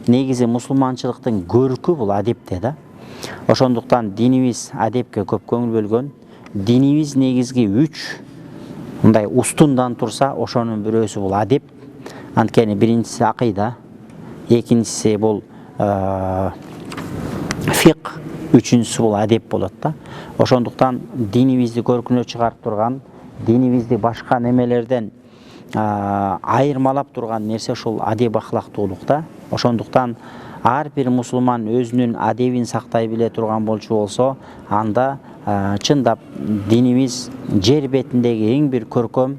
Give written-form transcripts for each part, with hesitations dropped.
негизи мусулманчылыктын көркү бул адепте да. Ошондуктан динибиз адепке көп көңүл бөлгөн. Динибиз негизги 3 мындай устундан турса, ошонун бирөөсү бул адеп. Анткени биринчиси акыйда, экинчиси бул фиq, үчүнчүсү бул адеп болот да. Ошондуктан динибизди көркүнө чыгарып турган, динибизди башка немелерден айырмалап турган нерсе ушул адеп ахлактуулук да. Ошондуктан ар бир мусулман өзүнүн адебин сактай биле турган болчу болсо, анда чындап динибиз жер бетиндеги эң бир көркөм,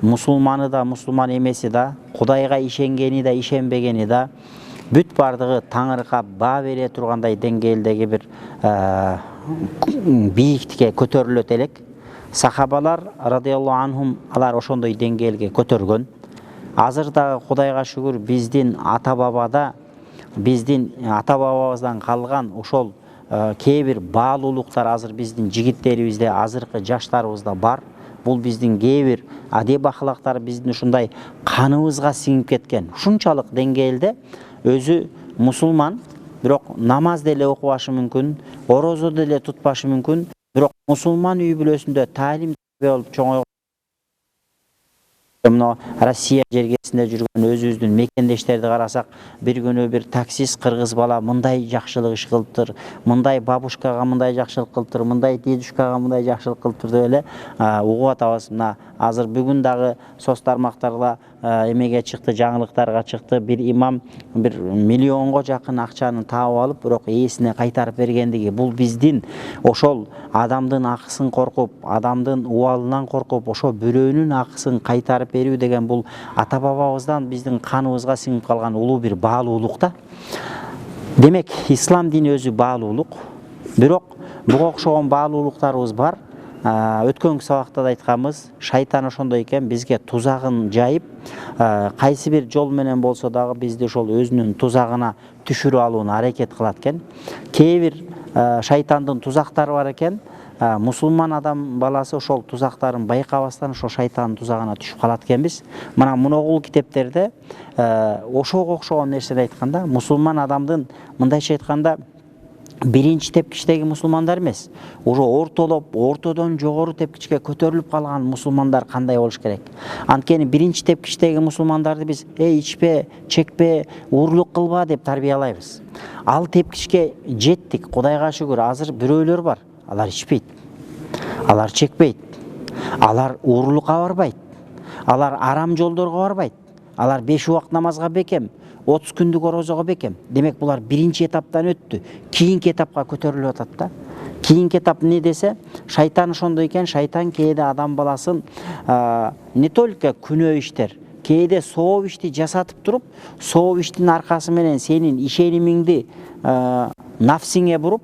мусулманы да, мусулман эмеси да, Кудайга ишенгени да, ишенбегени да, бүт бардыгы Таңырга баа бере тургандай деңгээлдеги бир бийиктикке көтөрүлөт элек. Сахабалар радиаллаху анхум алар ошондой деңгээлге көтөргөн. Азыр дагы Кудайга шүгүр биздин ата бабабыздан калган ошол кээ бир баалуулуктар азыр биздин жигиттерибизде, азыркы жаштарыбызда бар. Бул биздин кээ бир адеп ахлактар биздин ушундай каныбызга сиңип кеткен. Ушунчалык деңгээлде өзү мусулман, бирок намаз деле окубашы мүмкүн, орозо деле тутпашы мүмкүн, бирок мусулман үй бүлөсүндө таалим болуп чоңойгон. Мына Россия жергесинде жүргөн өзүбүздүн мекендештерди карасак, бир күнү бир таксист кыргыз бала мындай жакшылык иш кылыптыр, мындай бабушкага мындай жакшылык кылыптыр, мындай дедушкага мындай жакшылык кылыптыр деп эле угуп атабыз. Мына азыр бүгүн дагы соц тармактарда эмеге чыкты, жаңылыктарга чыкты. Бир имам бир миллионго жакын акчаны таап алып, бирок ээсине кайтарып бергендиги. Бул биздин ошол адамдын акысын коркуп, адамдын убалынан коркуп, ошо бирөөнүн акысын кайтарып берүү деген бул ата бабабыздан биздин каныбызга сиңип калган улуу бир баалуулук да. Демек, ислам дини өзү баалуулук, бирок буга окшогон баалуулуктарыбыз бар. Өткөнкү сабакта да айтканбыз, шайтан ошондой экен, бизге тузагын жайып, кайсы бир жол менен болсо дагы бизди ошол өзүнүн тузагына түшүрүп алууна аракет кылат экен. Кээ бир шайтандын тузактары бар экен. Мусулман адам баласы ошол тузактарын байкабастан ошо шайтандын тузагына түшүп калат экенбиз. Мына муногул китептерде ошого окшогон нерсени айтканда, мусулман адамдын мындайча айтканда биринчи тепкичтеги мусулмандар эмес, уже ортолоп, ортодон жогору тепкичке көтөрүлүп калган мусулмандар кандай болуш керек? Анткени биринчи тепкичтеги мусулмандарды биз ичпе, чекпе, уурлук кылба деп тарбиялайбыз. Ал тепкичке жеттик, Кудайга шүгүр. Азыр бирөөлөр бар, алар ичпейт, алар чекпейт, алар уурлукка барбайт, алар арам жолдорго барбайт, алар 5 убак намазга бекем, 30 күндүк орозого бекем. Демек, булар биринчи этаптан өттү. Кийинки этапка көтөрүлүп атат да. Кийинки этап не десе, шайтан ошондой экен, шайтан кээде адам баласын не только күнөө иштер, кээде сооп ишти жасатып туруп, сооп иштин аркасы менен сенин ишенимиңди нафсиңе буруп,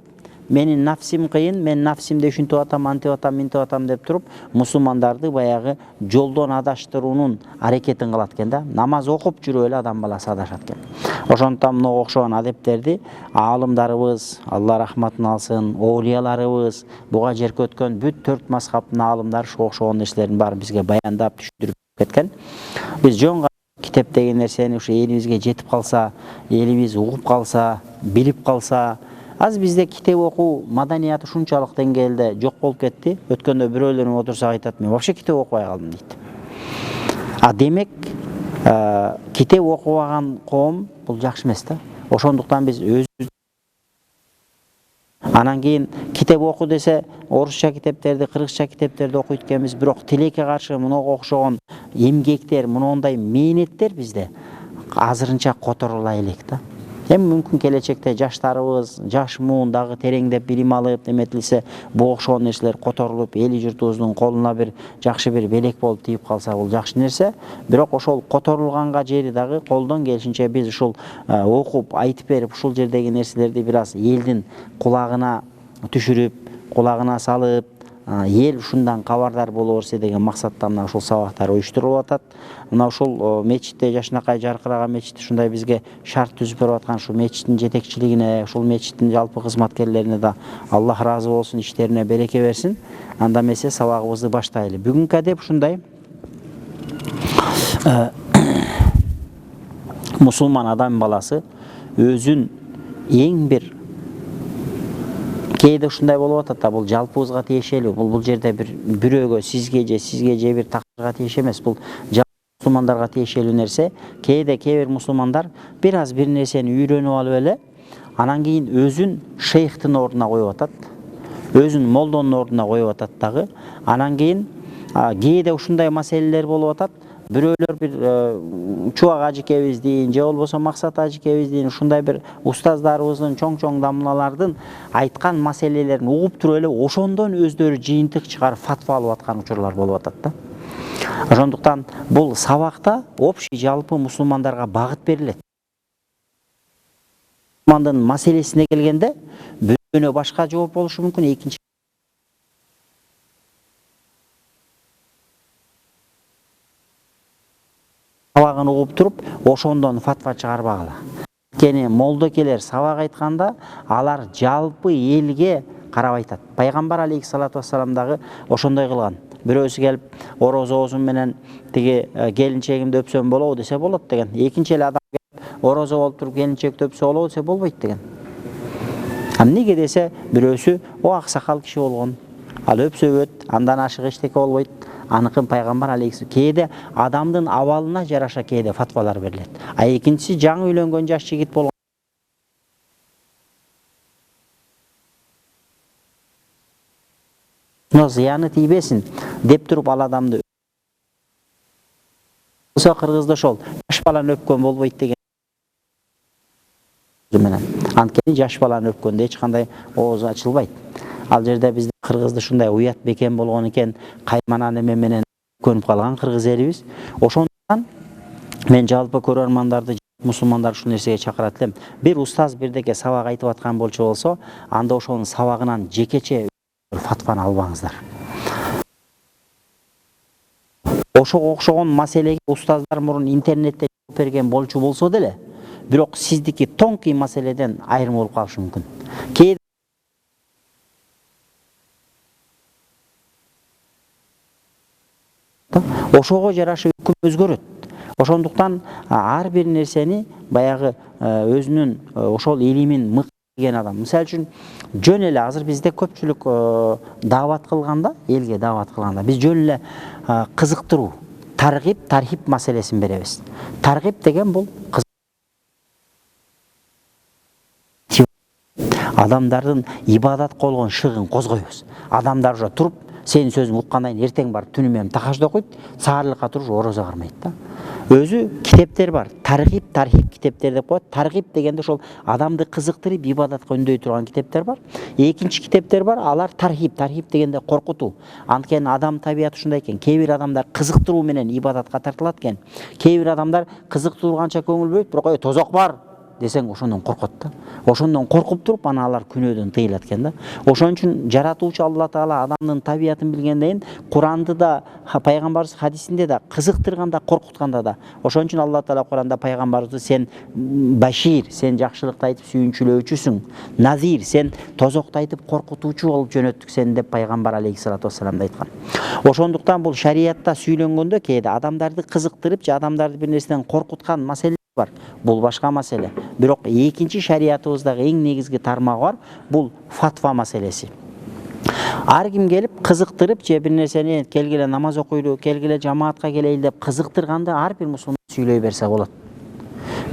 менин нафсим кыйын, мен нафсимди ушинтип атам, антип атам, минтип атам деп туруп, мусулмандарды баягы жолдон адаштыруунун аракетин кылат экен да. Намаз окуп жүрүп эле адам баласы адашат экен. Ошондуктан мына окшогон адептерди аалымдарыбыз, Алла рахматын алсын, оолияларыбыз, буга жерке өткөн бүт 4 мазхабтын аалымдары ошо окшогон нерселердин баарын бизге баяндап түшүндүрүп кеткен. Биз жөн китеп деген нерсени ушу элибизге жетип калса, элибиз угуп калса, билип калса, аз бизде китеп окуу маданияты ушунчалык деңгээлде жок болуп кетти. Өткөндө бирөөлөрүң отурсак айтат, мен вообще китеп окубай калдым дейт. Демек, китеп окубаган коом бул жакшы эмес да. Ошондуктан биз өзүбүз анан кийин китеп оку десе, орусча китептерди, кыргызча китептерди окуйт экенбиз, бирок тилекке каршы мунага окшогон эмгектер, мындай мээнеттер бизде азырынча которула элек да. Эми мүмкүн келечекте жаштарыбыз, жаш муун дагы тереңдеп билим алып, эметилсе, бу окшогон нерселер которулуп, эли журтубуздун колуна бир жакшы бир белек болуп тийип калса, бул жакшы нерсе. Бирок ошол которулганга жери дагы колдон келишинче биз ушул окуп, айтып берип, ушул жердеги нерселерди бир аз элдин кулагына түшүрүп, кулагына салып, ел ушундан кабардар боло берсе деген максаттан ушул сабактар уюштурулуп атат. Мына ушул мечитте, жашынакай жаркыраган мечит ушундай бизге шарт түзүп берип аткан ушул мечиттин жетекчилигине, ушул мечиттин жалпы кызматкерлерине да Аллах ыраазы болсун, иштерине береке берсин. Анда эмесе сабагыбызды баштайлы. Бүгүнкү адеп ушундай. Мусулман адам баласы өзүн эң бир кээде ушундай болуп атат да, бул жалпыбызга тиешелүү. Бул жерде бир бирөөгө, сизге же бир такырга тиеш эмес. Бул мусулмандарга тиешелүү нерсе. Кээде кээ бир мусулмандар бир аз бир нерсени үйрөнүп алып эле, анан кийин өзүн шейхтин ордуна коюп атат. Өзүн молдонун ордуна коюп атат дагы. Анан кийин кээде ушундай маселелер болуп атат. Бирөөлөр бир Чубак ажыкебиздин же болбосо Максат ажыкебиздин ушундай бир устаздарыбыздын, чоң дамлалардын айткан маселелерин угуп туруп эле ошондон өздөрү жыйынтык чыгарып фатва алып аткан учурлар болуп атат да. Ошондуктан бул сабакта общий жалпы мусулмандарга багыт берилет. Мусулмандын маселесине келгенде бирөөнө башка жооп болушу мүмкүн, экинчи сабагын угуп туруп, ошондон фатва чыгарбагыла. Анткени молдокелер сабак айтканда алар жалпы элге карап айтат. Пайгамбар алейхиссалату вассалам дагы ошондой кылган. Бирөөсү келип орозобузун менен тиги келинчегимди өпсөм болобу десе болот деген. Экинчи эле адам келип орозо болуп туруп келинчекти өпсө болобу десе болбойт деген. Эмнеге десе бирөөсү аксакал киши болгон. Ал өпсөбөт, андан ашык эчтеке болбойт. Аныкын пайгамбар алейхиссалам кээде адамдын абалына жараша кээде фатвалар берилет. А экинчиси жаңы үйлөнгөн жаш жигит болгон. Зыяны тийбесин деп туруп ал адамды кыргызда ошол жаш баланы өпкөн болбойт деген менен. Анткени жаш баланы өпкөндө эч кандай оозу ачылбайт. Ал жерде биздин кыргызда ушундай уят бекен болгон экен, каймана неме менен көнүп калган кыргыз элибиз. Ошондуктан мен жалпы көрөрмандарды, мусулмандар ушул нерсеге чакырат элем. Бир устаз бирдеке сабак айтып аткан болчу болсо, анда ошонун сабагынан жекече фатваны албаңыздар. Ошого окшогон маселеге устаздар мурун интернетте жооп берген болчу болсо деле, бирок сиздики тонкий маселеден айрым болуп калышы мүмкүн. Ошого жараша өкүм өзгөрөт. Ошондуктан ар бир нерсени баягы өзүнүн ошол илимин мыкты билген адам. Мисалы үчүн жөн эле азыр бизде көпчүлүк даават кылганда, элге даават кылганда биз жөн эле кызыктыруу, таргип, тархип маселесин беребиз. Таргип деген бул адамдардын ибадат болгон шыгын козгойбуз. Адамдар уже туруп сенин сөзүң уккандан кийин эртең барып түнү менен тахажда окуйт, саарлыкка туруп орозо кармайт да. Өзү китептер бар. Таргип, тархип китептер деп коет. Таргип дегенде ошол адамды кызыктырып ибадатка үндөй турган китептер бар. Экинчи китептер бар, алар тархип. Тархип дегенде коркутуу. Анткени адам табияты ушундай экен. Кээ бир адамдар кызыктыруу менен ибадатка тартылат экен. Кээ бир адамдар кызыктырганча көңүл бөлөйт, бирок тозок бар десең ошондон коркот да. Ошондон коркуп туруп ана алар күнөөдөн тыйылат экен да. Ошон үчүн жаратуучу Алла Таала адамдын табиятын билгенден кийин Куранды да, пайгамбарыбыз хадисинде да кызыктырганда, коркутканда да. Ошон үчүн Алла Таала Куранда пайгамбарыбызды сен башир, сен жакшылыкты айтып сүйүнчүлөөчүсүң. Назир, сен тозокту айтып коркутуучу болуп жөнөттүк сени деп пайгамбар алейхиссалату вассаламда айткан. Ошондуктан бул шариятта сүйлөнгөндө кээде адамдарды кызыктырып же адамдарды бир нерседен коркуткан маселе бар. Бул башка маселе. Бирок экинчи шариятыбыздагы эң негизги тармагы бар. Бул фатва маселеси. Ар ким келип кызыктырып же бир нерсени келгиле намаз окуйлу, келгиле жамаатка келейли деп кызыктырганда ар бир мусулман сүйлөй берсе болот.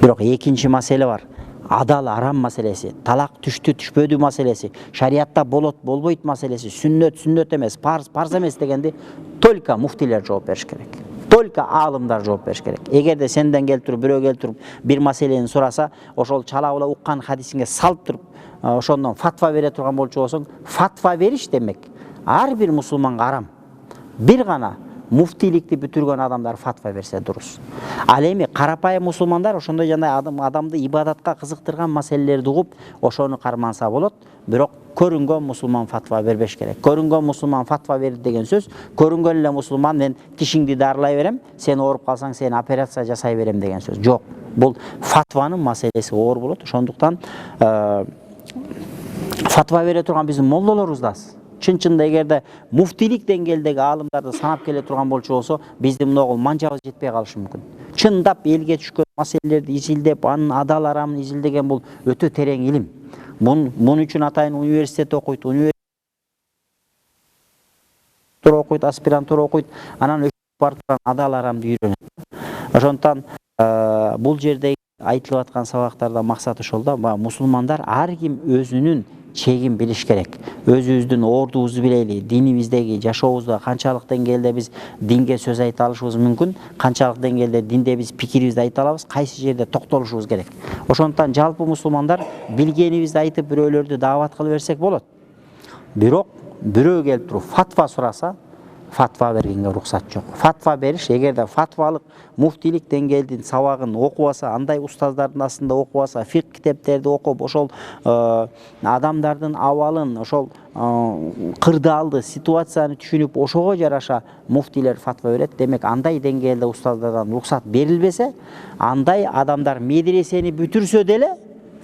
Бирок экинчи маселе бар. Адал арам маселеси, талак түштү түшпөдү маселеси, шариятта болот болбойт маселеси, сүннөт эмес, парз эмес дегенди только муфтилер жооп бериш керек. Только алымдар жооп бериш керек. Эгерде сенден келтирип, бирөө келтирип бир маселени сураса, ошол чалабыла уккан хадисинге салып туруп, ошондон фатва бере турган болчу болсоң, фатва бериш демек ар бир мусулманга арам. Бир гана муфтиликти бүтүргөн адамдар фатва берсе дурус. Ал эми карапайым мусулмандар ошондой жандай адамды ибадатка кызыктырган маселелерди угуп, ошону карманса болот. Бирок көрүнгөн мусулман фатва бербеш керек. Көрүнгөн мусулман фатва берди деген сөз, көрүнгөн эле мусулман мен тишиңди дарылай берем, сен ооруп калсаң сени операция жасай берем деген сөз. Жок. Бул фатванын маселеси оор болот. Ошондуктан фатва бере турган биздин молдолорубуз да аз. Чын-чында эгерде муфтилик деңгээлдеги аалымдарды санап келе турган болчу болсо, биздин могул манжабыз жетпей калышы мүмкүн. Чындап элге түшкөн маселелерди изилдеп, анын адал арамын изилдеген бул өтө терең илим. Мун үчүн атайын университет окуйт, окуйт, аспирантура окуйт, анан барып адал арамды үйрөнөт. Ошондуктан бул жерде айтылып аткан сабактарда максат ошол да, мусулмандар ар ким өзүнүн чегин билиш керек. Өзүбүздүн ордубузду билели, динибиздеги жашообузда канчалык деңгээлде биз динге сөз айта алышыбыз мүмкүн, канчалык деңгээлде динде биз пикирибизди айта алабыз, кайсы жерде токтолушубуз керек. Ошондуктан жалпы мусулмандар билгенибизди айтып бирөөлөрдү даават кыла берсек болот. Бирок бирөө келип туруп фатва сураса, фатва бергенге уруксат жок. Фатва бериш, эгерде фатвалык, муфтилик деңгээлдин сабагын окубаса, андай устаздардын астында окубаса, фик китептерди окуп, ошол адамдардын абалын, ошол кырдаалды ситуацияны түшүнүп, ошого жараша муфтилер фатва берет. Демек, андай деңгээлде устаздардан уруксат берилбесе, андай адамдар медресени бүтүрсө деле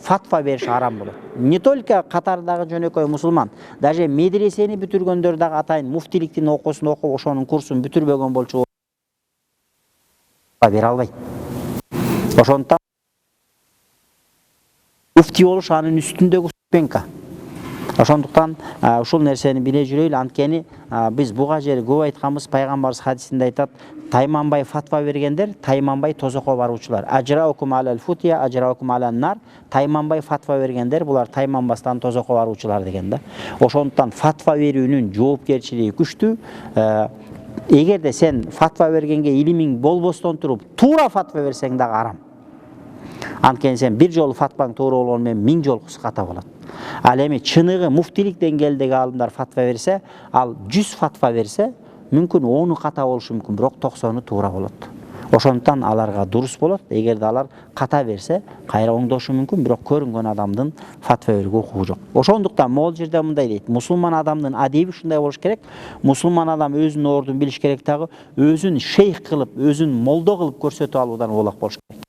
фатва бериш арам болот. Не только катардагы жөнөкөй мусулман, даже медресени бүтүргөндөр дагы атайын муфтиликтин окуусун окуп, ошонун курсун бүтүрбөгөн болчу бере албайт. Ошондуктан муфти болуш анын үстүндөгү ступенька. Ошондуктан ушул нерсени биле жүрөйлү. Анткени биз буга жери көп айтканбыз, пайгамбарыбыз хадисинде айтат, тайманбай фатва бергендер, тайманбай тозокко баруучулар. Ажраукум алал футия, ажраукум алан нар. Тайманбай фатва бергендер, булар тайманбастан тозокко баруучулар деген да. Ошондуктан фатва берүүнүн жоопкерчилиги күчтүү. Эгерде сен фатва бергенге илимиң болбостон туруп, туура фатва берсең дагы арам. Анткени сен бир жолу фатваң туура болгону менен 1000 жолу ката болот. Ал эми чыныгы муфтилик деңгээлдеги аалымдар фатва берсе, ал 100 фатва берсе, мүмкүн 10-у ката болушу мүмкүн, бирок 90-у туура болот. Ошондуктан аларга дурус болот. Эгерде алар ката берсе, кайра оңдошу мүмкүн, бирок көрүнгөн адамдын фатва берүүгө укугу жок. Ошондуктан могул жерде мындай дейт: мусулман адамдын адеби ушундай болуш керек. Мусулман адам өзүнүн ордун билиш керек дагы, өзүн шейх кылып, өзүн молдо кылып көрсөтүп алуудан улак болуш керек.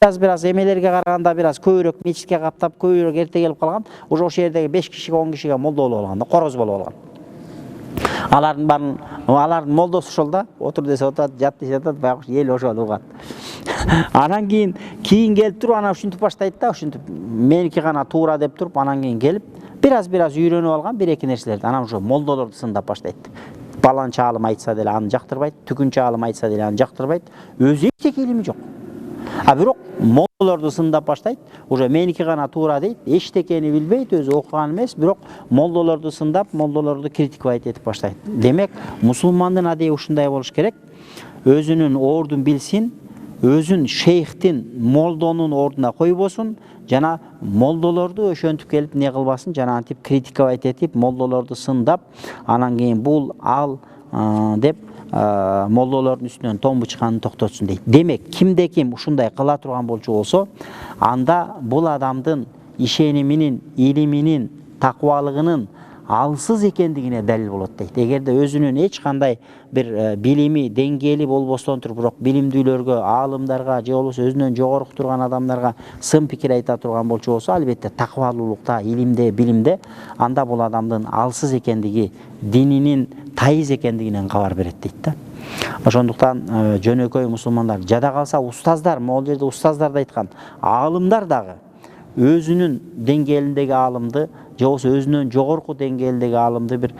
Biraz эмелерге караганда бираз көбүрөөк мечитке каптап, көбүрөөк эрте келип калган. Уже ошол жердеги 5 кишиге, 10 кишиге молдо болуп алган да, короз болуп алган. Алардын молдосу ошол да, отур десе отурат, жат десе жатат, баягы эл ошол угат. Анан кийин келип туруп, анан ушинтип баштайт да, ушинтип меники гана туура деп туруп, анан кийин келип бираз үйрөнүп алган бир-эки нерселерди. Анан ошо молдолорду сындап баштайт. Баланча аалым айтса деле аны жактырбайт, түгүнчө аалым айтса деле аны жактырбайт. Өзү эчтеке илими жок. Бирок молдолорду сындап баштайт. Уже меники гана туура дейт, эчтекени билбейт, өзү окуган эмес, бирок молдолорду сындап, молдолорду критиковать этип баштайт. Демек, мусулмандын адеби ушундай болуш керек. Өзүнүн ордун билсин, өзүн шейхтин, молдонун ордуна койбосун, жана молдолорду ошентип келип не кылбасын, жана антип критиковать этип, молдолорду сындап, анан кийин бул ал деп молдолордун үстүнөн томбу чыкканын токтотсун дейт. Демек, кимде ким ушундай кыла турган болчу болсо, анда бул адамдын ишениминин, илиминин, такыбалыгынын алсыз экендигине далил болот дейт. Эгерде өзүнүн эч кандай бир билими, деңгээли болбостон туруп, бирок билимдүүлөргө, аалымдарга же болбосо өзүнөн жогорку турган адамдарга сын пикир айта турган болчу болсо, албетте такыбалуулукта, илимде, билимде, анда бул адамдын алсыз экендиги, дининин тайыз экендигинен кабар берет дейт да. Ошондуктан жөнөкөй мусулмандар жада калса, устаздар, могул жерде устаздар да айткан, аалымдар дагы өзүнүн деңгээлиндеги аалымды, же болбосо өзүнөн жогорку деңгээлдеги аалымды бир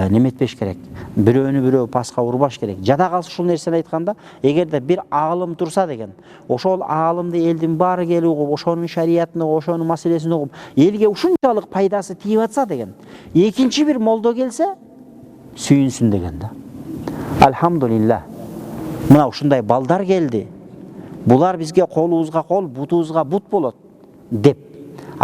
неметпеш керек. Бирөөнү бирөө паска урбаш керек. Жада калса ушул нерсени айтканда, эгерде бир аалым турса деген, ошол аалымды элдин баары келип угуп, ошонун шариятын угуп, ошонун маселесин угуп, элге ушунчалык пайдасы тийип атса деген, экинчи бир молдо келсе, сүйүнсүн деген да. Алхамдулилlah. Мына ушундай балдар келди. Булар бизге колубузга кол, бутубузга бут болот деп.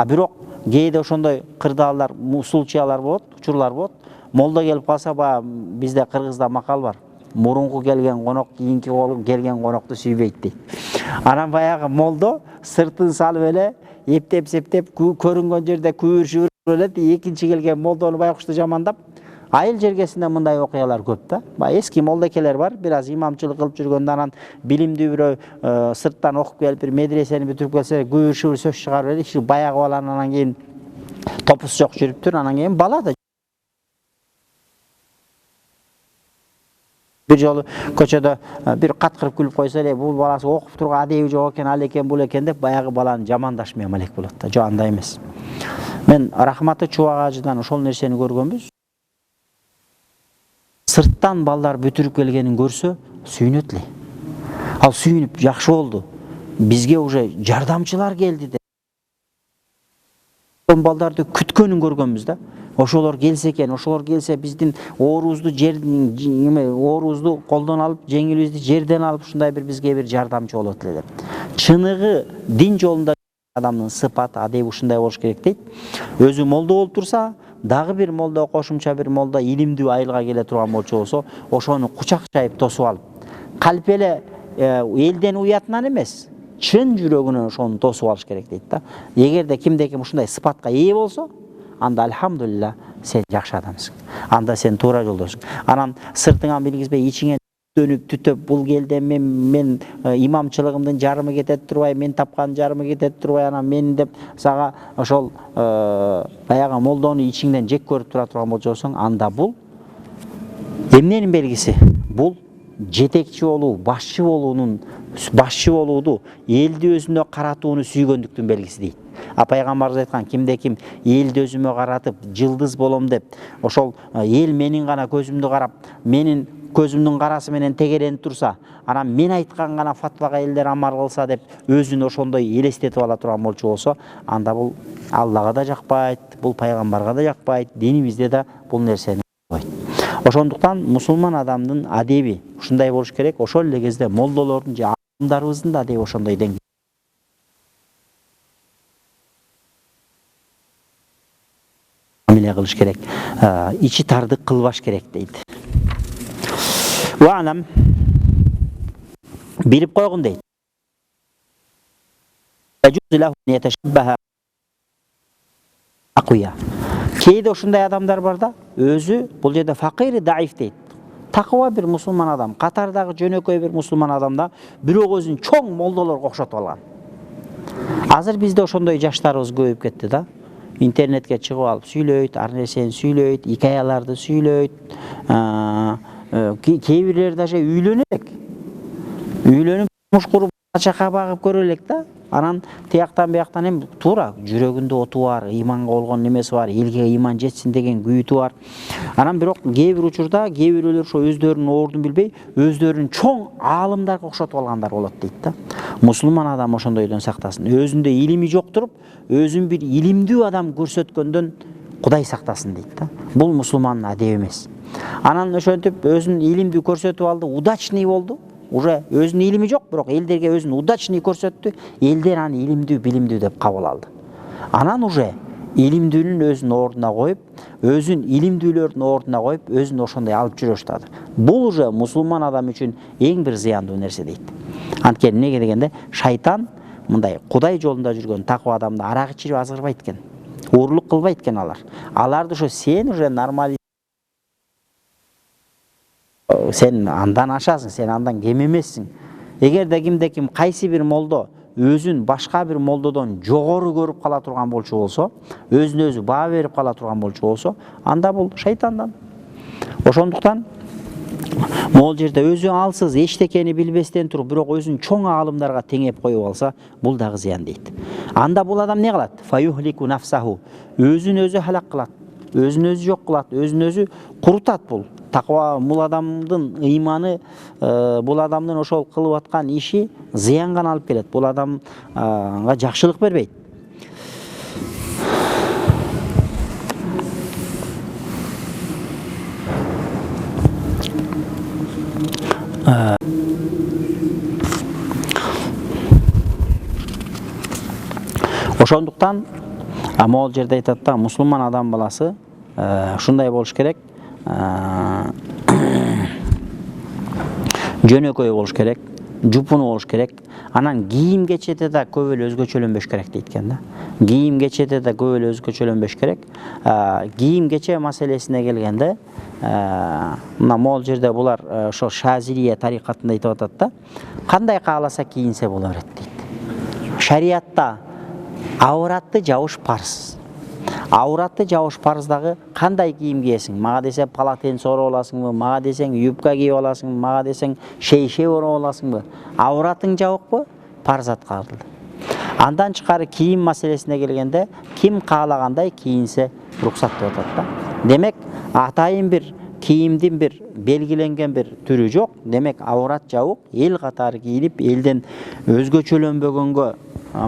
Бирок кээде ошондой кырдаалдар, мусулчуялар болот, учурлар болот. Молдо келип калса, бизде кыргызда макал бар. Мурунку келген конок кийинки келген конокту сүйбөйт дейт. Анан баягы молдо сыртын салып эле эптеп-септеп көрүнгөн жерде күбүр-шүбүр элет, экинчи келген молдону байкушту жамандап, айыл жергесинде мындай окуялар көп да. Эски молдекелер бар, бираз имамчылык кылып жүргөндө, анан билимдүү бирөө сырттан окуп келип, бир медресени бүтүрүп келсе, күбүр-шүбүр сөз чыгарып эле, иши баягы баланын анан кийин топус жок жүрүптүр, анан кийин бала да Bir жолу көчөдө bir каткырып күлүп койсо эле бул баласы окуп турган адеби жок экен, ал экен, бул экен деп баягы баланы жамандашмай элек болот да. Жок, андай эмес. Мен Рахматы Чубак ажыдан ошол нерсени көргөнбүз. Сырттан балдар бүтүрүп келгенин көрсө сүйүнөт эле. Ал сүйүнүп жакшы болду, бизге уже жардамчылар келди деп. Балдарды күткөнүн көргөнбүз да. Ошолор келсе экен, ошолор келсе биздин оорубузду оорубузду колдон алып, жеңилибизди жерден алып ушундай бизге bir жардамчы болот эле деп. Чыныгы дин жолунда адамдын сыпаты, адеби ушундай болуш керек дейт. Өзү молдо болуп турса, дагы bir молдо, кошумча bir молдо илимдүү айылга келе турган болчу болсо, ошону кучак жайып тосуп алып, калп эле элден уятынан эмес, чын жүрөгүнөн ошону тосуп алыш керек дейт да. Эгерде кимде ким ушундай сыпатка ээ болсо, анда альхамдулилла сен жакшы адамсың. Анда сен туура жолдосуң. Анан сыртыңан билгизбей ичиңен түтөп бул келди, мен имамчылыгымдын жарымы кетет турбай, мен тапкан жарымы кетет турбай, анан мен деп сага ошол баягы молдону ичиңден жек көрүп тура турган болсоң, анда бул эмненин белгиси? Бул жетекчи болуу, башчы болууду, элди өзүнө каратууну сүйгөндүктүн белгиси дейт. Пайгамбарыбыз айткан, кимде ким элди өзүмө каратып, жылдыз болом деп, ошол эл менин гана көзүмдү карап, менин көзүмдүн карасы менен тегеренип турса, анан мен айткан гана фатвага элдер амал кылса деп, өзүн ошондой элестетип ала турган болчу болсо, анда бул Аллага да жакпайт, бул пайгамбарга да жакпайт, динибизде да бул нерсени койт. Ошондуктан мусулман адамдын адеби ушундай болуш керек. Ошол эле кезде молдолордун же адамдарыбыздын да адеби ошондой деңгээлде. Амиле кылыш керек. Ичи тардык кылбаш керек дейт. Ва'лам, билип койгун дейт. Кейде ушундай адамдар бар да, өзү бул жерде факири даиф дейт. Такыба bir мусулман адам, катардагы жөнөкөй bir мусулман адамда бирок өзүн чоң молдолорго окшотуп алган. Азыр бизде ошондой жаштарыбыз көбөйүп кетти да. Интернетке чыгып алып сүйлөйт, ар нерсени сүйлөйт, икаяларды сүйлөйт. Кээ бирлери даже үйлөнөт. Үйлөнүп турмуш куруп, чака багып көрө элек да. Анан тияктан бияктан эми туура жүрөгүндө оту бар, ыйманга болгон немеси бар, элге ыйман жетсин деген күйүтү бар. Анан бирок кээ бир учурда кээ бирөөлөр ошо өздөрүнүн ордун билбей, өздөрүн чоң аалымдарга окшотуп алгандар болот дейт да. Мусулман адам ошондойдон сактасын. Өзүндө илими жок туруп, өзүн bir илимдүү адам көрсөткөндөн Кудай сактасын дейт да. Бул мусулмандын адеби эмес. Анан ошентип өзүн илимдүү көрсөтүп алды, удачный болду. Уже өзүнүн илими жок, бирок элдерге өзүн удачный көрсөттү. Элдер аны илимдүү, билимдүү деп кабыл алды. Анан уже илимдүүнүн өзүнүн ордуна коюп, өзүн илимдүүлөрдүн ордуна коюп, өзүн ошондой алып жүрө баштады. Бул уже мусулман адам үчүн эң бир зыяндуу нерсе дейт. Анткени эмнеге дегенде, шайтан мындай Кудай жолунда жүргөн таква адамды арак ичирип азгырбайт экен. Уурлук кылбайт экен алар. Аларды ошо сен уже нормаль, сен андан ашасың, сен андан кем эмессиң. Эгерде кимде ким кайсы бир молдо өзүн башка бир молдодон жогору көрүп кала турган болчу болсо, өзүнө өзү баа берип кала турган болчу болсо, анда бул шайтандан. Ошондуктан могул жерде өзү алсыз, эчтекени билбестен туруп, бирок өзүн чоң аалымдарга теңеп коюп алса, бул дагы зыян дейт. Анда бул адам не кылат? Фаюхлику нафсаху. Өзүн өзү халак кылат, өзүн өзү жок кылат, өзүн өзү курутат бул. Таква бул адамдын ыйманы, бул адамдын ошол кылып аткан иши зыянга алып келет. Бул адамга жакшылык бербейт. Ошондуктан могул жерде айтат да, мусулман адам баласы ушундай болуш керек. Жөнөкөй болуш керек, жупуну болуш керек. Анан кийим кечеде да көп эле өзгөчөлөнбөш керек дейт экен да. Кийим кечеде да көп эле өзгөчөлөнбөш керек. Кийим кече маселесине келгенде, мына могул жерде булар ошо Шазилия тарикатында айтып атат да, кандай кааласа кийинсе боло берет дейт. Шариатта авратты жабыш парыз. Ауратты жабыш парыздагы кандай кийим кийесиң? Мага десе полотенце ороп аласыңбы? Мага десең юбка кийип аласыңбы? Мага десең шейше ороп аласыңбы? Ауратың жабыкпы? Парыз аткарылды. Андан чыкары кийим маселесине келгенде ким каалагандай кийинсе уруксат деп атат да. Демек, атайын бир кийимдин бир белгиленген бир түрү жок. Демек, аурат жабык эл катары кийинип, элден өзгөчөлөнбөгөнгө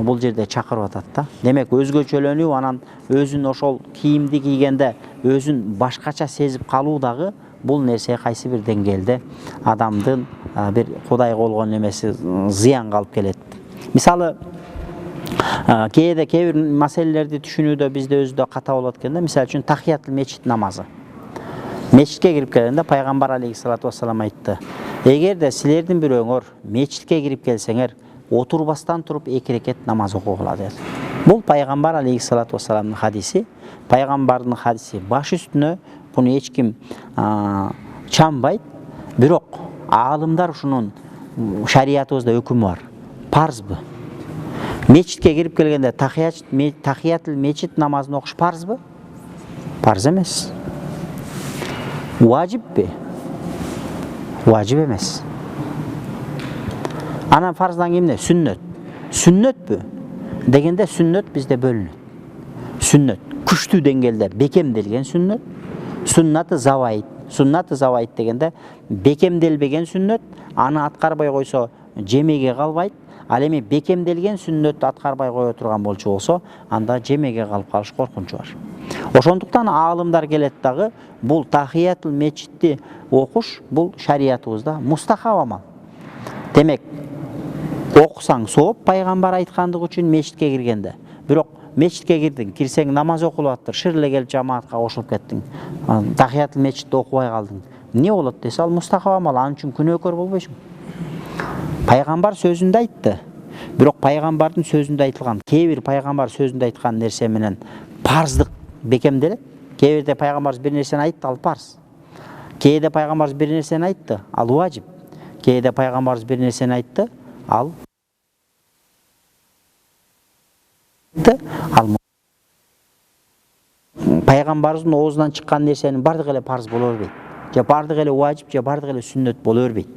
бул жерде чакырып атат да. Демек, өзгөчөлөнүү, анан өзүн ошол кийимди кийгенде өзүн башкача сезип калуу дагы бул нерсе кайсы бир деңгээлде адамдын бир Кудайга болгон немеси зыянга алып келет. Мисалы, кээде кээ бир маселелерди түшүнүүдө бизде өзүдө ката болот экен да. Мисалы үчүн тахиятул мечит намазы. Мечитке кирип келгенде пайгамбар алейхиссалату вассалам айтты: "Эгерде силердин бирөөңөр мечитке кирип келсеңер, отурбастан туруп 2 рекет намаз окугула" dedi. Бул пайгамбар алейхиссалату вассаламдын хадиси, пайгамбардын хадиси баш үстүнө, буну эч ким чамбайт. Бирок аалымдар ушунун шариятыбызда өкүмү бар. Парзбы? Мечитке кирип келгенде тахиятул мечит намазын окуш парзбы? Парз эмес. Важиппи? Важип эмес. Анан парздан кийин эмне? Сүннөт. Сүннөтпү? Дегенде сүннөт бизде бөлүнөт. Сүннөт күчтүү деңгээлде бекемделген сүннөт, суннаты завайт. Суннаты завайт дегенде бекемделбеген сүннөт, аны аткарбай койсо жемеге калбайт. Ал эми бекемделген сүннөттү аткарбай кое турган болчу болсо, анда жемеге калып калыш коркунучу бар. Ошондуктан аалымдар келет дагы, бул тахиятул мечитти окуш бул шариятыбызда мустахаб амал. Демек, окусаң сооп пайгамбар айткандыгы үчүн мечитке киргенде. Бирок мечитке кирдиң, кирсең намаз окулуп аттыр, ширле келип жамаатка кошулуп кеттиң. Тахиятул мечитти окубай калдың. Эмне болот десе, ал мустахаб амал, анын үчүн күнөөкөр болбойсуң. Пайгамбар сөзүндө айтты. Бирок пайгамбардын сөзүндө айтылган, кээ бир пайгамбар сөзүндө айткан нерсе менен парздык бекемделет. Кээ бирде пайгамбарыбыз бир нерсени айтты, ал парз. Кээде пайгамбарыбыз бир нерсени айтты, ал важип. Кээде пайгамбарыбыз бир нерсени айтты, ал пайгамбарыбыздын оозунан чыккан нерсенин бардык эле парз боло бербейт. Же бардык эле важип, же бардык эле сүннөт боло бербейт.